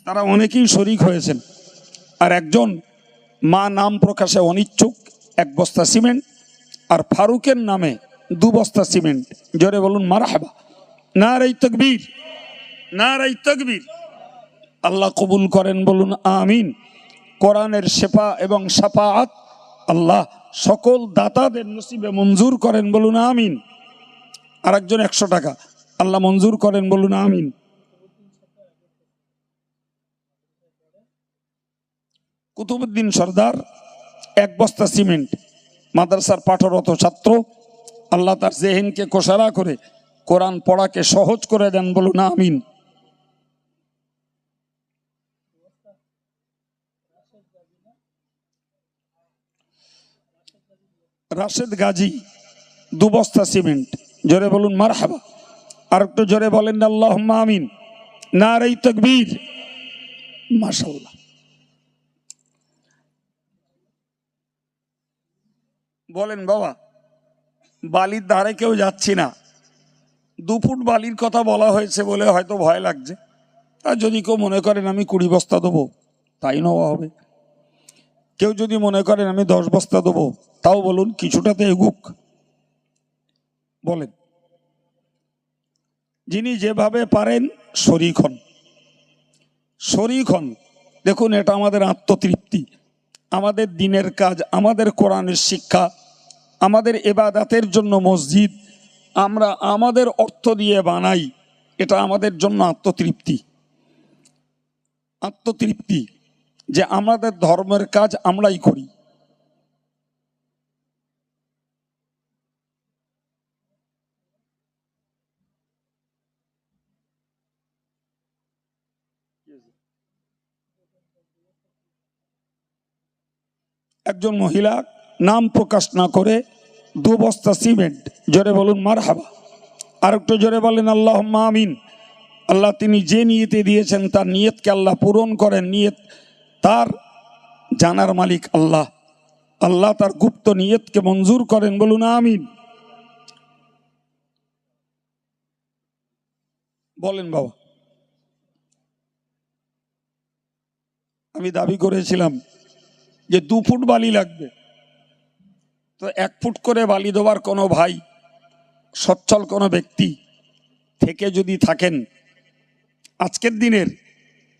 তারা অনেকেই শরিক হয়েছেন, আর একজন মা নাম প্রকাশে অনিচ্ছুক 1 বস্তা সিমেন্ট, আর ফারুকের নামে 2 বস্তা সিমেন্ট, জোরে বলুন মারহাবা। নারায়ে তাকবীর। নারায়ে তাকবীর। আল্লাহ কবুল করেন, বলুন আমিন। কোরআনের শেফা এবং শাফাআত আল্লাহ সকল দাতাদের নসিবে মঞ্জুর করেন, বলুন আমিন। আর একজন 100 টাকা আল্লাহ মঞ্জুর করেন, বলুন আমিন। কুতুবউদ্দিন সর্দার 1 বস্তা সিমেন্ট, মাদ্রাসার পাঠরত ছাত্র, আল্লাহ তার জেহেনকে কোষারা করে কোরআন পড়াকে সহজ করে দেন, বলুন আমিন। রাশেদ গাজী 2 বস্তা সিমেন্ট, জোরে বলুন মারহাবা। আর একটু জোরে বলেন আল্লাহুম্মা আমিন। নারায়ে তাকবীর। মাশাআল্লাহ। বলেন বাবা, বালির ধারে কেউ যাচ্ছি না, 2 ফুট বালির কথা বলা হয়েছে বলে হয়তো ভয় লাগছে। আর যদি কেউ মনে করেন আমি 20 বস্তা দেবো, তাই নেওয়া হবে। কেউ যদি মনে করেন আমি 10 বস্তা দেবো, তাও বলুন, কিছুটাতে এগুক। বলেন। যিনি যেভাবে পারেন শরীক হন, শরীক হন। দেখুন, এটা আমাদের আত্মতৃপ্তি, আমাদের দিনের কাজ, আমাদের কোরআনের শিক্ষা, আমাদের ইবাদতের জন্য মসজিদ আমরা আমাদের অর্থ দিয়ে বানাই, এটা আমাদের জন্য আত্মতৃপ্তি। আত্মতৃপ্তি। যে আমাদের ধর্মের কাজ আমরাই করি। একজন মহিলা নাম প্রকাশ না করে 2 বস্তা সিমেন্ট, জোরে বলুন মারহাবা, আর একটু জোরে বলেন আল্লাহুম্মা আমিন। আল্লাহ তিনি যে নিয়তে দিয়েছেন তার নিয়তকে আল্লাহ পূরণ করেন। নিয়ত তার জানার মালিক আল্লাহ, আল্লাহ তার গুপ্ত নিয়তকে মঞ্জুর করেন, বলুন আমিন। বলেন বাবা, আমি দাবি করেছিলাম যে 2 ফুট বালি লাগবে, তো 1 ফুট করে বালি দেওয়ার কোনো ভাই, সচ্ছল কোনো ব্যক্তি থেকে যদি থাকেন, আজকের দিনের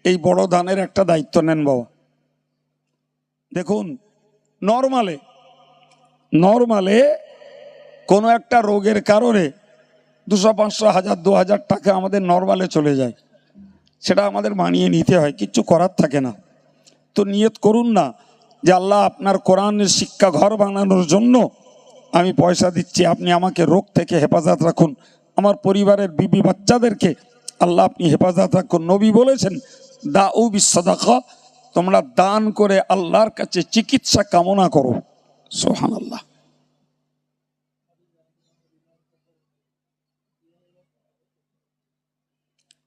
এই বড় দানের একটা দায়িত্ব নেন বাবা। দেখুন, নর্মালে কোনো একটা রোগের কারণে 200, 500, 1000, 2000 টাকা আমাদের নর্মালে চলে যায়, সেটা আমাদের মানিয়ে নিতে হয়, কিচ্ছু করার থাকে না। তো নিয়ত করুন না যে আল্লাহ আপনার কোরআনের শিক্ষা ঘর বানানোর জন্য আমি পয়সা দিচ্ছি, আপনি আমাকে রোগ থেকে হেফাজত রাখুন, আমার পরিবারের বিবি বাচ্চাদেরকে আল্লাহ আপনি হেফাজত রাখুন। নবী বলেছেন দাউ বিসসাদাকা, তোমরা দান করে আল্লাহর কাছে চিকিৎসা কামনা করো। সুবহানাল্লাহ।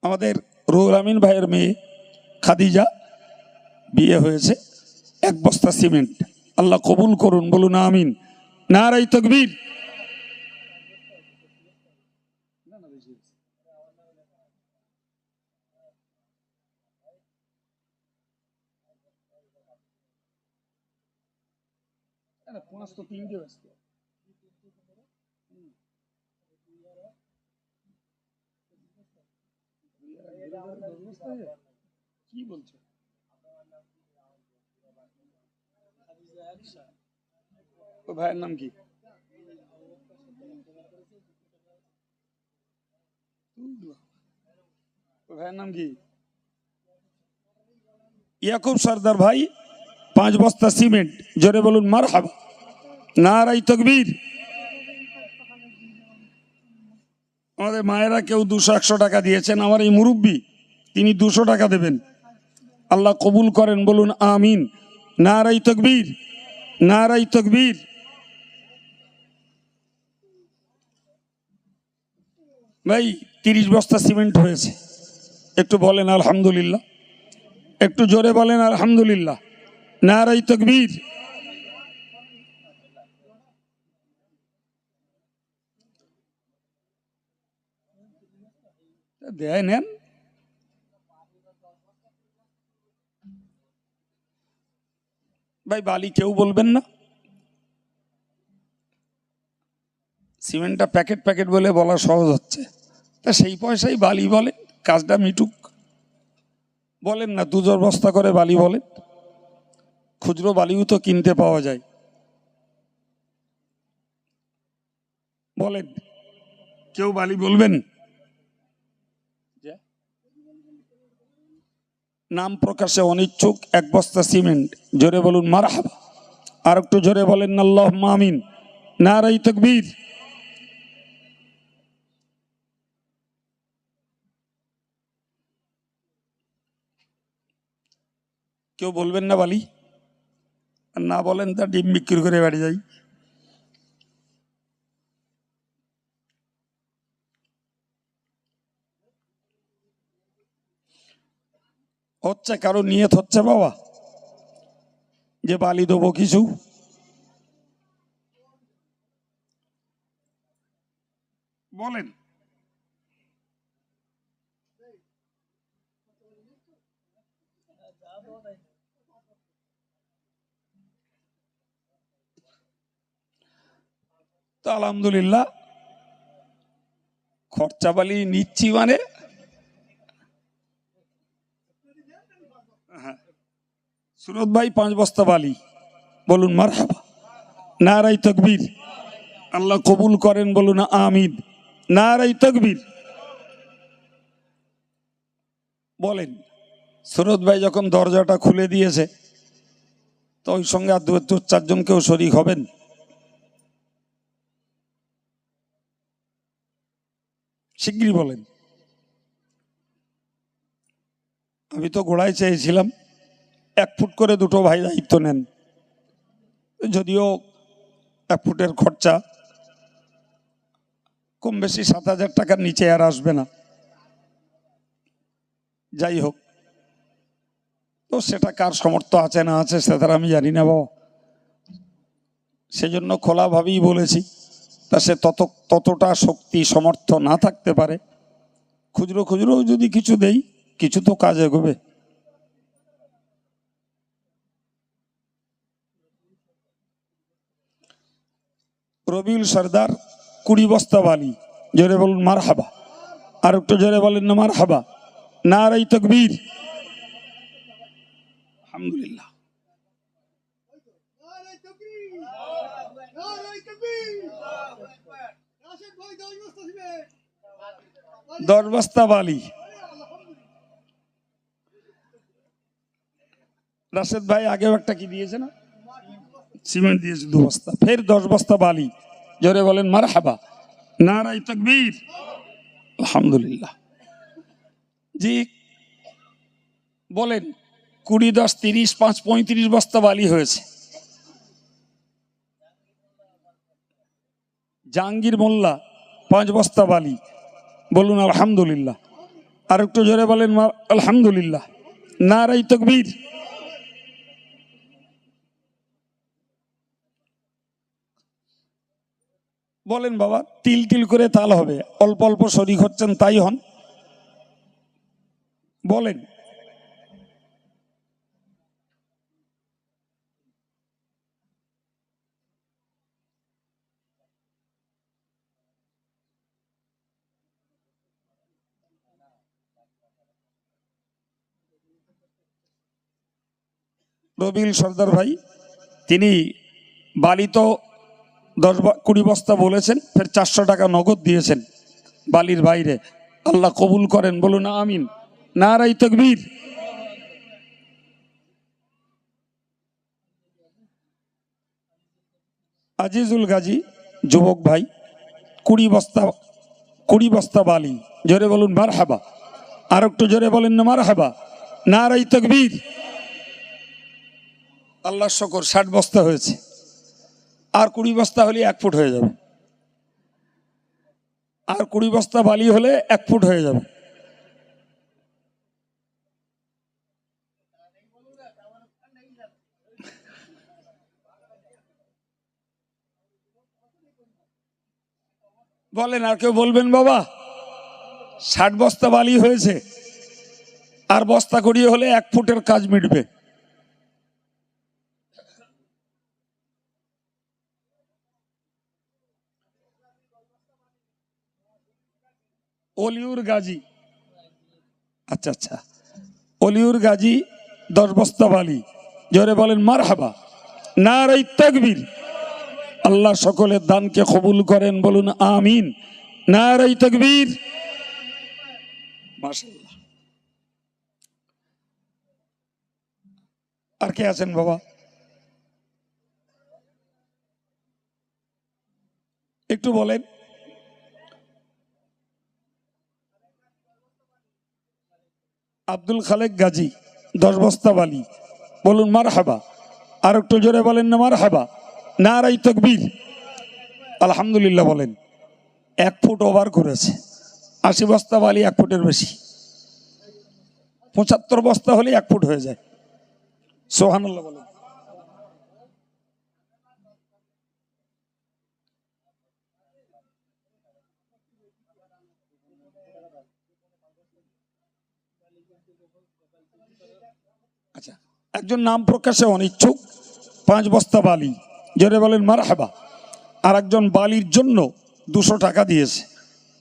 আমাদের রুহুল আমিন ভাইয়ের মেয়ে খাদিজা বিয়ে হয়েছে, 1 বস্তা সিমেন্ট, আল্লাহ কবুল করুন, বলুন আমিন। নারায়ে তাকবীর। কি বলছো? ভাইয়ের নাম কি? ভাইয়ের নাম কি? ইয়াকুব সর্দার ভাই 5 বস্তা সিমেন্ট, জোরে বলুন মারহাবা, নারায়ে তাকবীর। আমাদের মায়েরা কেউ 200-100 টাকা দিয়েছেন, আমার এই মুরব্বী তিনি 200 টাকা দেবেন, আল্লাহ কবুল করেন, বলুন আমিন। নারায়ে তাকবীর, নারায়ে তাকবীর। ভাই 30 বস্তা সিমেন্ট হয়েছে, একটু বলেন আলহামদুলিল্লাহ, একটু জোরে বলেন আলহামদুলিল্লাহ, নারায়ে তাকবীর। দেয় নেন। ভাই বালি কেউ বলবেন না, সিমেন্টটা প্যাকেট প্যাকেট বলে বলা সহজ হচ্ছে, তা সেই পয়সাই বালি বলে, কাজটা মিটুক। বলেন না 2 বস্তা করে বালি বলেন, খুচরো বালিও তো কিনতে পাওয়া যায়। বলেন, কেউ বালি বলবেন? নাম প্রকাশে অনিচ্ছুক 1 বস্তা সিমেন্ট, জোরে বলুন মারহাবা, আর একটু জোরে বলেন আল্লাহুম্মা আমিন। নারায়ে তাকবীর। কেউ বলবেন না বালি? না বলেন তা ডিম বিক্রি করে বাড়ি যাই। হচ্ছে কারো নিয়ত হচ্ছে বাবা যে বালি দেবো কিছু? বলেন। তো আলহামদুলিল্লাহ, খরচা বালি নিচ্ছি মানে সুরত ভাই 5 বস্তা বালি, বলুন মারহাবা, নারায়ে তাকবীর, আল্লাহ কবুল করেন, বলুন আমিন। নারায়ে তাকবীর। বলেন সুরত ভাই যখন দরজাটা খুলে দিয়েছে, তো ওই সঙ্গে আর দু চারজন কেউ শরিক হবেন? শিগগিরই বলেন। আমি তো গোড়ায় চেয়েছিলাম 1 ফুট করে দুটো ভাই দায়িত্ব নেন, যদিও 1 ফুটের খরচা কম বেশি 7,000 টাকার নিচে আর আসবে না। যাই হোক, তো সেটা কার সামর্থ্য আছে না আছে সেটা আমি জানি না বাবা, সেজন্য খোলাভাবেই বলেছি। তা সে ততটা শক্তি সমর্থ না থাকতে পারে, খুচরো খুচরো যদি কিছু দেই, কিছু তো কাজ এগোবে। রবিউল সর্দার 20 বস্তা বালি, জোরে বলুন মার হাবা। আর একটু জোরে বলেন না মার হাবা। নারাই তকবীর। আলহামদুলিল্লাহ। 10 বস্তা বালি রাশেদ ভাই আগেও একটা কি দিয়েছে না, সিমেন্ট দিয়েছে 2 বস্তা, ফের 10 বস্তা বালি, জোরে বলেন মার হাবা। নারাই তকবীর। আলহামদুলিল্লাহ। জি বলেন, 20, 10, 30, 5, 35 বস্তা বালি হয়েছে। জাহাঙ্গীর মোল্লা 5 বস্তা বালি, বলুন আলহামদুলিল্লাহ। আর একটু জোরে বলেন আলহামদুলিল্লাহ। নারাই তকবীর। বলেন বাবা, তিল তিল করে তাল হবে, অল্প অল্প শরিক হচ্ছেন তাই হন, বলেন। রবিউল সর্দার ভাই, তিনি বালি তো 10-20 বস্তা বলেছেন, ফের 400 টাকা নগদ দিয়েছেন বালির বাইরে। আল্লাহ কবুল করেন, বলুন আমিন। নারাই তকবীর। আজিজুল গাজী যুবক ভাই 20 বস্তা বালি, জোরে বলুন মার হাবা। আর একটু জোরে বলেন না মার হাবা। নারাই তকবীর। আল্লাহ শকর 60 বস্তা হয়েছে, আর 20 বস্তা হলে 1 ফুট হয়ে যাবে, আর 20 বস্তা বালি হলে 1 ফুট হয়ে যাবে। বলেন, আর কেউ বলবেন বাবা? 60 বস্তা বালি হয়েছে, আর বস্তা করিয়ে হলে 1 ফুটের কাজ মিটবে। অলিউর গাজী, আচ্ছা আচ্ছা, অলিউর গাজী 10 বস্তা বালি, জোরে বলেন মার হাবা। নারাই তাকবীর। আল্লাহ সকলের দানকে কবুল করেন, বলুন আমিন। নারাই তাকবীর। মাশাআল্লাহ। আর কে আছেন বাবা? একটু বলেন। আব্দুল খালেক গাজী 10 বস্তা বালি, বলুন মার হাবা। আর একটু জোরে বলেন না মার হাবা। নারাই তাকবীর। আলহামদুলিল্লাহ বলেন। 1 ফুট ওভার করেছে, 80 বস্তা বালি 1 ফুটের বেশি, 75 বস্তা হলে 1 ফুট হয়ে যায়। সুবহানাল্লাহ বলেন। আচ্ছা, একজন নাম প্রকাশে অনিচ্ছুক 5 বস্তা বালি, জোরে বলেন মার হাবা। আর একজন বালির জন্য 200 টাকা দিয়েছে,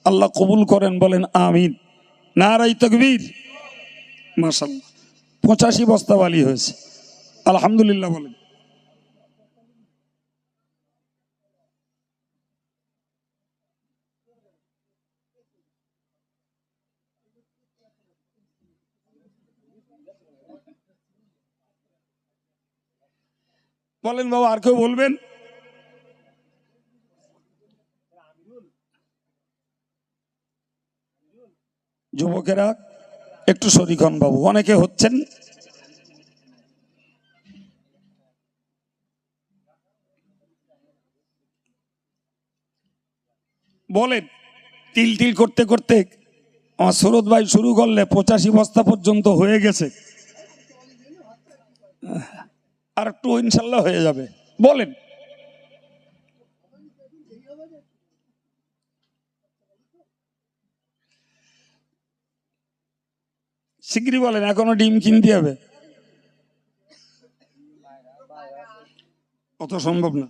আল্লাহ কবুল করেন, বলেন আমিন। নারাই তাকবীর। মাশাআল্লাহ। 85 বস্তা বালি হয়েছে, আলহামদুলিল্লাহ বলেন। বলেন বাবা, আর কেউ বলবেন? যুবকেরা একটু শরীক হন বাবু, অনেকে হচ্ছেন। বলেন। তিল তিল করতে করতে আমার সুরত ভাই শুরু করলে 85 বস্তা পর্যন্ত হয়ে গেছে, আর একটু ইনশাল্লাহ হয়ে যাবে। বলেন। শিগগিরই বলেন, এখনো ডিম কিনতে হবে। অত সম্ভব না।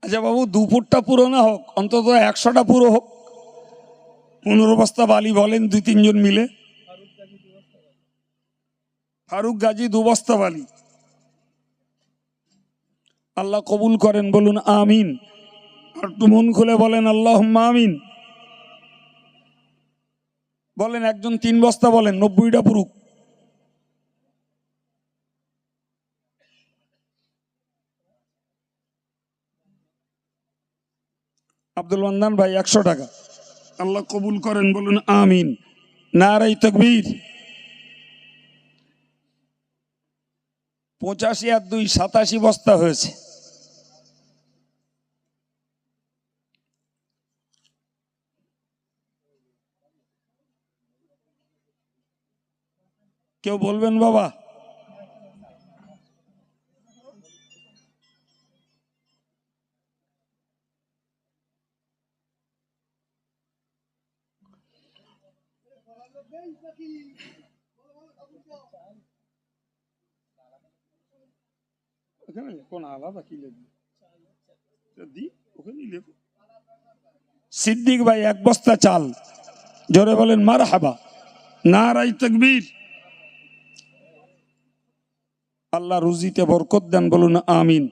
আচ্ছা বাবু, 2 ফুটটা পুরো না হোক, অন্তত 100টা পুরো হোক। 15 বস্তা বালি বলেন 2-3 জন মিলে। ফারুক গাজী 2 বস্তা বালি। আল্লাহ কবুল করেন, বলুন আমিন। আর একটু মন খুলে বলেন আল্লাহুম্মা আমিন। বলেন একজন 3 বস্তা বলেন, 90টা পুরুক। আব্দুল মান্নান ভাই 100 টাকা। আল্লাহ কবুল করেন, বলুন আমিন। নারায়ে তাকবীর। 85 আর 2 87 বস্তা হয়েছে। কেউ বলবেন বাবা? কোন আলাদা কি লিখবি? সিদ্দিক ভাই 1 বস্তা চাল। জোরে বলেন মারহাবা। নারায়ে তাকবীর। আল্লাহ রুজিতে বরকত দেন, বলুন আমিন।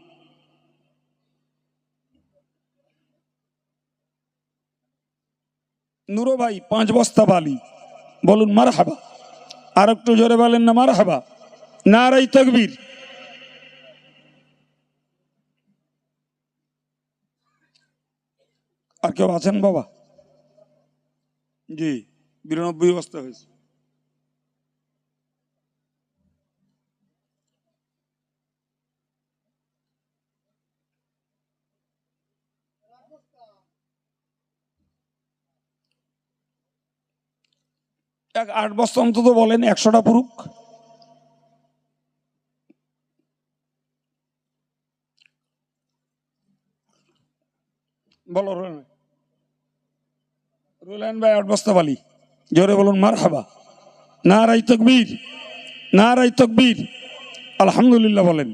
নুরো ভাই 5 বস্তা বালি, বলুন মারহাবা। আর একটু জোরে বলেন না মারহাবা। নারায়ে তাকবীর। আর কেউ আছেন বাবা? জি, 92 বস্তা হয়েছে। এক 8 বস্তা অন্তত বলেন, 100টা পুরুক। বলো রোলান ভাই 8 বস্তা বালি। জোরে বলুন মারহাবা। নারায়ে তাকবীর। নারায়ে তাকবীর। আলহামদুলিল্লাহ বলেন।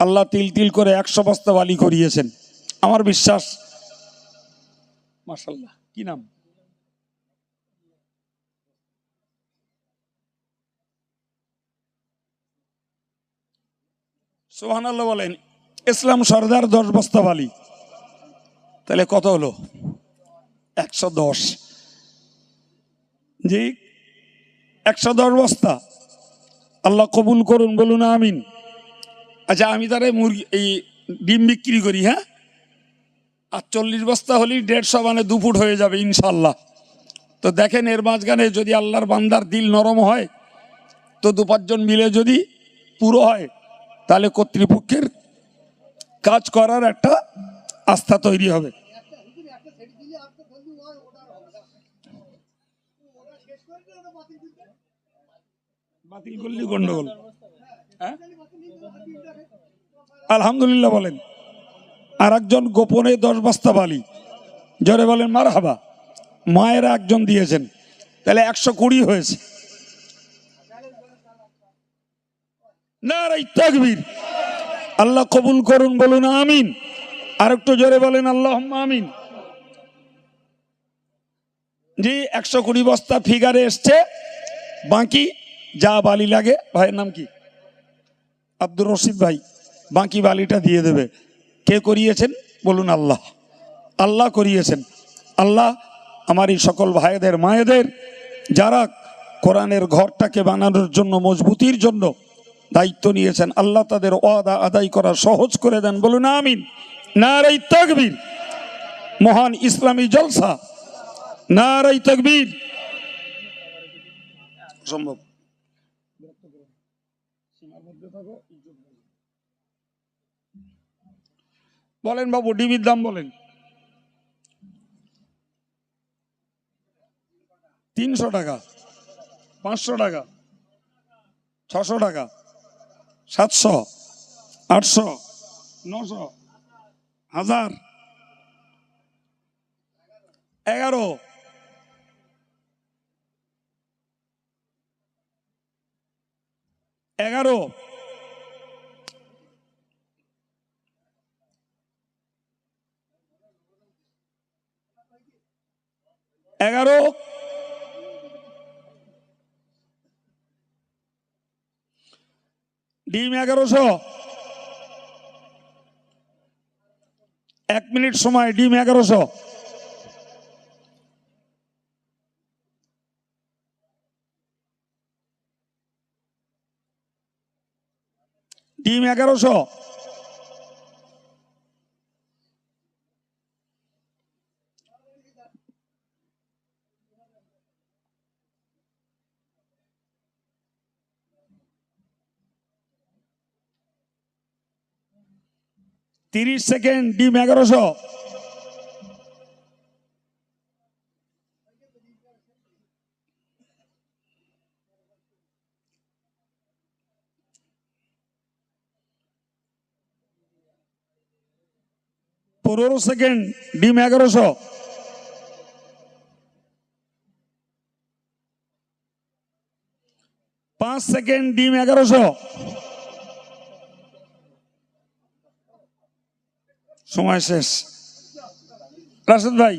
আল্লাহ তিল তিল করে 100 বস্তা বালি করিয়েছেন। আমার বিশ্বাস, মাশাআল্লাহ। কি নাম? সুবহানাল্লাহ বলেন। ইসলাম সরদার 10 বস্তা বালি। তাহলে কত হলো? 110। জি, 110 বস্তা। আল্লাহ কবুল করুন, বলুন আমিন। আচ্ছা, আমি তারে মুরগি এই ডিম বিক্রি করি, হ্যাঁ? আর 40 বস্তা হলেই 150, মানে 2 ফুট হয়ে যাবে ইনশাল্লাহ। তো দেখেন, এর মাঝখানে যদি আল্লাহর বান্দার দিল নরম হয়, তো 2-5 জন মিলে যদি পুরো হয়, তাহলে কর্তৃপক্ষের কাজ করার একটা আস্থা তৈরি হবে। বাতিল করলে গন্ডগোল। হ্যাঁ, আলহামদুলিল্লাহ বলেন। আর একজন গোপনে 10 বস্তা বালি। জোরে বলেন মারহাবা। মায়েরা একজন দিয়েছেন, তাহলে 120 হয়েছে। নারায়ে তাকবীর। আল্লাহ কবুল করুন, বলুন আমিন। আর একটু জোরে বলেন আল্লাহুম্মা আমিন। জি, 120 বস্তা ফিগারে এসছে। বাকি যা বালি লাগে, ভাইয়ের নাম কি? আব্দুর রশিদ ভাই বাকি বালিটা দিয়ে দেবে। কে করিয়েছেন? বলুন আল্লাহ। আল্লাহ করিয়েছেন। আল্লাহ আমার এই সকল ভাইদের মায়েদের যারা কোরআনের ঘরটাকে বানানোর জন্য, মজবুতির জন্য দায়িত্ব নিয়েছেন, আল্লাহ তাদের ওয়াদা আদায় করা সহজ করে দেন, বলুন আমিন। নারে তাকবীর। মহান ইসলামী জলসা, নারে তাকবীর। সম্ভব বলেন বাবু, ডিবির দাম বলেন। 300 টাকা, 500 টাকা, 600 টাকা, 700, 800, 900, 1000, 11, 11, 11, ডিম 1100। 1 মিনিট সময়, ডিম 1100। ডিম 1100। 30 সেকেন্ড, ডিম 1100। পনেরো সেকেন্ড, ডিম 1100। 5 সেকেন্ড, ডিম 1100। সময় শেষ। রাশেদ ভাই,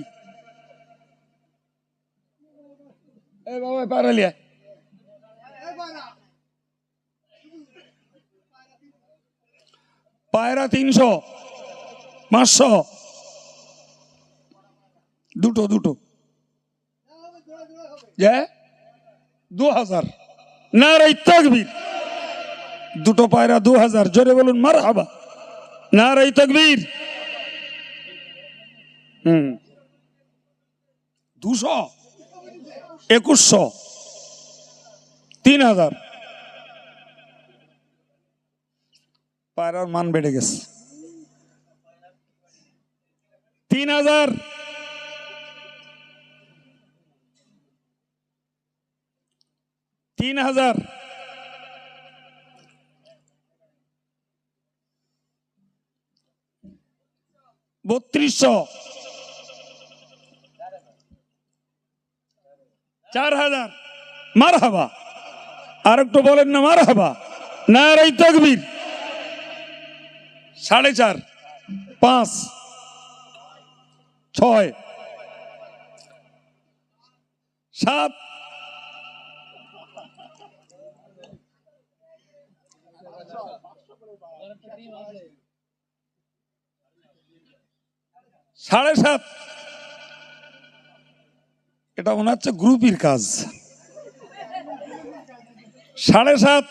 এই বাবা পারালিয়া, পায়রা 300, 500, দুটো দুটো, 2000। নারে তাকবীর। দুটো পায়রা 2000, জোরে বলুন মারহাবা। নারে তাকবীর। 200, 2100, 3000। পায়রার মান বেড়ে গেছে। 3000, 3000, 3200, 4000। মারহাবা। আর একটু বলেন না মারহাবা। নারে তাকবীর। 4.5, 5, 6, 7, 7.5। এটা মনে হচ্ছে গ্রুপের কাজ। 7.5,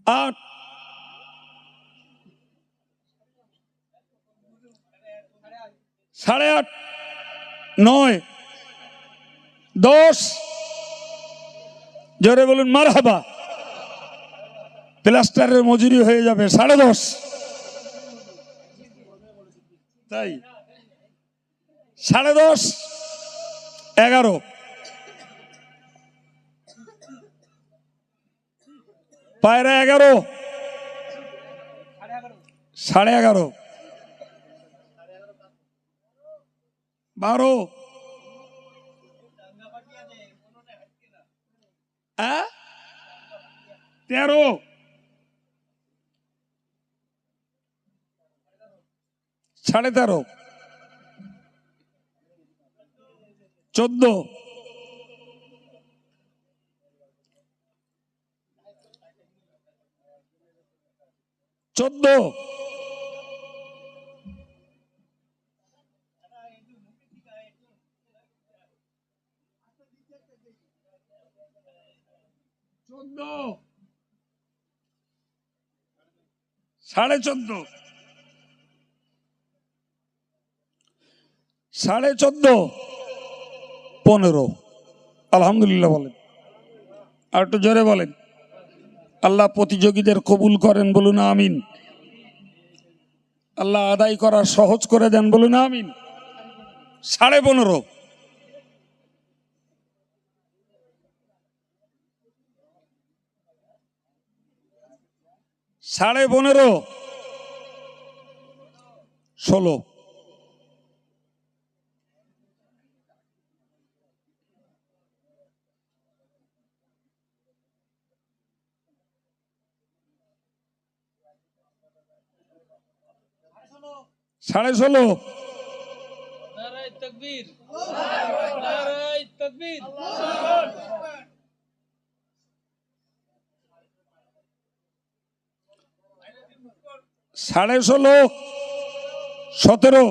8, 8.5, 9, 10। জোরে বলুন মারহাবা। প্লাস্টারের মজুরি হয়ে যাবে 10.5। তাই 10.5, 11, পায়রা 11, 11.5, 12, 13, 13.5, 14, 14, 14.5, 14.5, 15। আলহামদুলিল্লাহ বলেন, আর একটু জোরে বলেন। আল্লাহ প্রতিযোগীদের কবুল করেন, বলুন আমিন। আল্লাহ আদায় করা সহজ করে দেন, বলুন আমিন। 15.5, 15.5, 16, 16.5, নারায়ে তাকবীর, নারায়ে তাকবীর। 16.5, 17,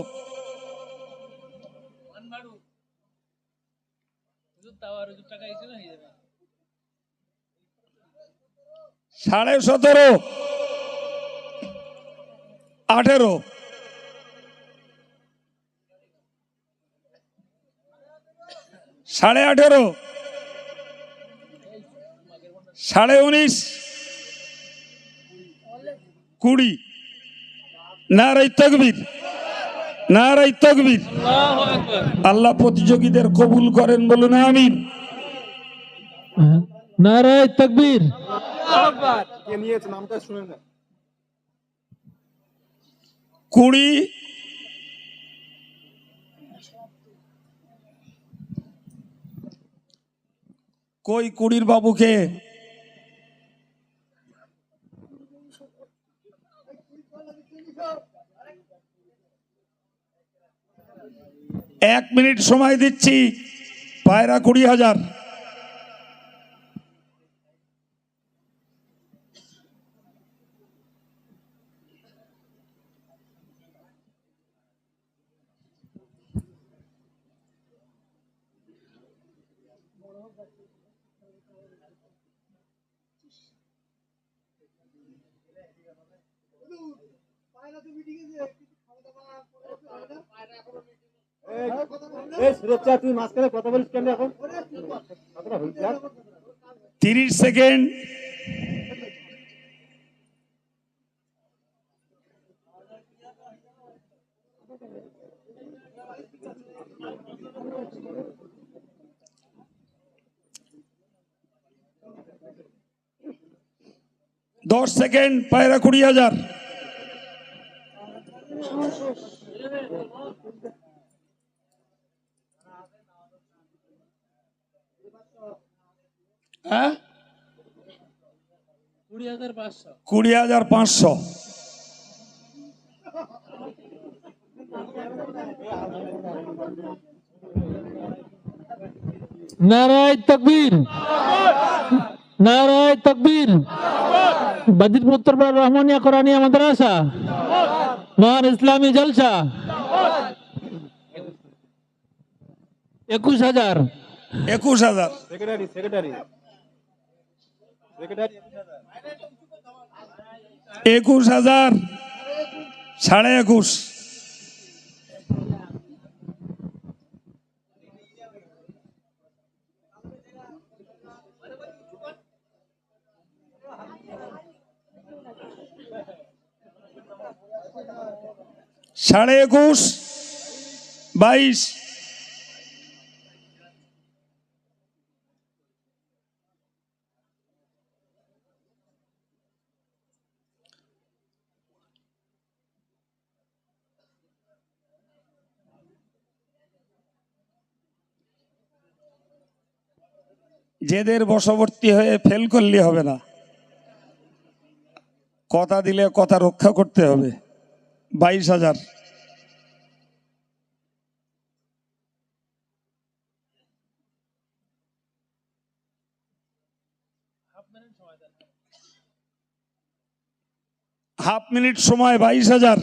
তাও আর টাকা দিতে না হয়ে যাবে। 17.5, 18, 18.5, 19.5, 20। নারায়ে তাকবীর, নারায়ে তাকবীর। আল্লাহু আকবার। আল্লাহ প্রতিযোগীদের কবুল করেন, বলুন আমিন। নারায়ে তাকবীর। 20, কই 20 বাবুকে? এক মিনিট সময় দিচ্ছি। পায়রা 20,000। তুই মাঝখানে কথা বলিস কেন এখন? 30 সেকেন্ড। দশ সেকেন্ড। পায়রা 20,000। হ্যাঁ, 20,500। 20,500। নারায়ে তাকবীর, নারায়ে তাকবীর। বাজিতপুর উত্তরপাড়া রহমানিয়া কোরআনিয়া মাদ্রাসা, মহান ইসলামী জলসা। 21,000। 21,000। Secretary secretary secretary 21,000, 21,500। সাড়ে 21, 22। জেদের বশবর্তী হয়ে ফেল করলে হবে না, কথা দিলে কথা রক্ষা করতে হবে। 22,000। হাফ মিনিট সময়। 22,000।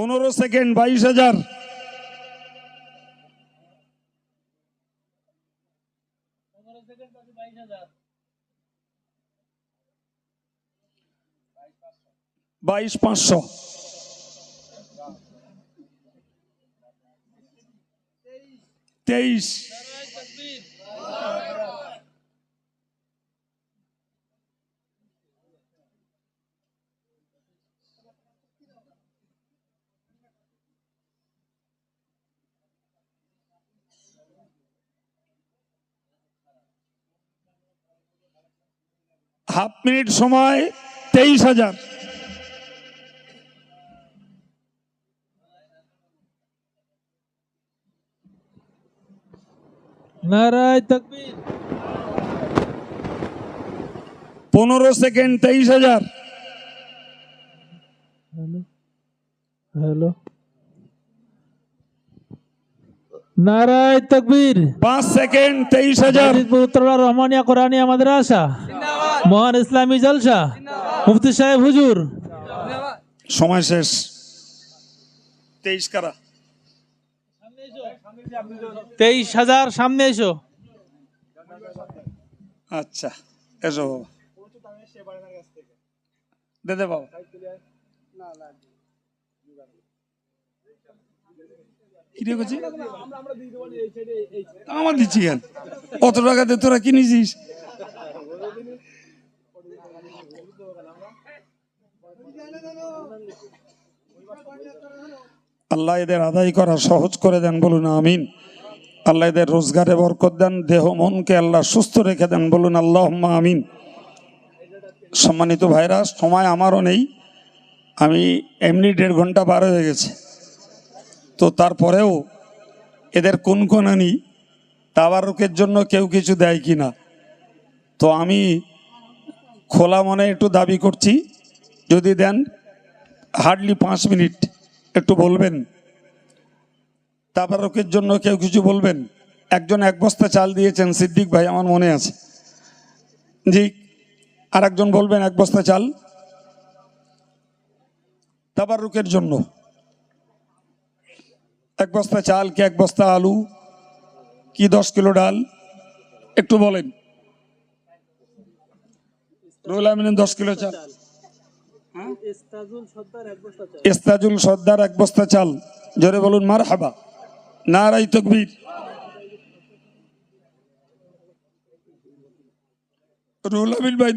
15 সেকেন্ড 22,000। বাইশ 500। 23। হাফ মিনিট সময় 23,000। নারায়ে তাকবীর। 15 সেকেন্ড 23,000। হ্যালো, নারায়ে তাকবীর। 5 সেকেন্ড 23,000। বাজিতপুর উত্তরপাড়া রহমানিয়া কোরআনিয়া মাদ্রাসা, মহান ইসলামী জলসা, মুফতি সাহেব হুজুর। সময় শেষ। 23 কারা? 23,000 সামনে এসো। আচ্ছা, এসো বাবা, দে দে বাবা। কি রে করছি? আমার দিচ্ছি কেন? অত টাকাতে তোরা কিনেছিস? আল্লাহ এদের আদায় করা সহজ করে দেন, বলুন আমিন। আল্লাহ এদের রোজগারে বরকত দেন, দেহ মনকে আল্লাহ সুস্থ রেখে দেন, বলুন আল্লাহুম্মা আমিন। সম্মানিত ভাইরা, সময় আমারও নেই, আমি এমনি 1.5 ঘন্টা পার হয়ে গেছে, তো তারপরেও এদের কোন আনি তাবারুকের জন্য কেউ কিছু দেয় কি না, তো আমি খোলা মনে একটু দাবি করছি, যদি দেন হার্ডলি 5 মিনিট একটু বলবেন। তাবারুকের জন্য কেউ কিছু বলবেন? একজন 1 বস্তা চাল দিয়েছেন, সিদ্দিক ভাই, আমার মনে আছে। জি, আর একজন বলবেন 1 বস্তা চাল তাবারুকের জন্য। 1 বস্তা চাল কি 1 বস্তা আলু কি 10 কিলো ডাল? একটু বলেন। রুহুল আমিনের 10 কিলো চাল, ইস্তাজুল সর্দার 1 বস্তা চাল। জোরে বলুন মারহাবা, নারায়ে তাকবীর। রুহুল আমিন ভাই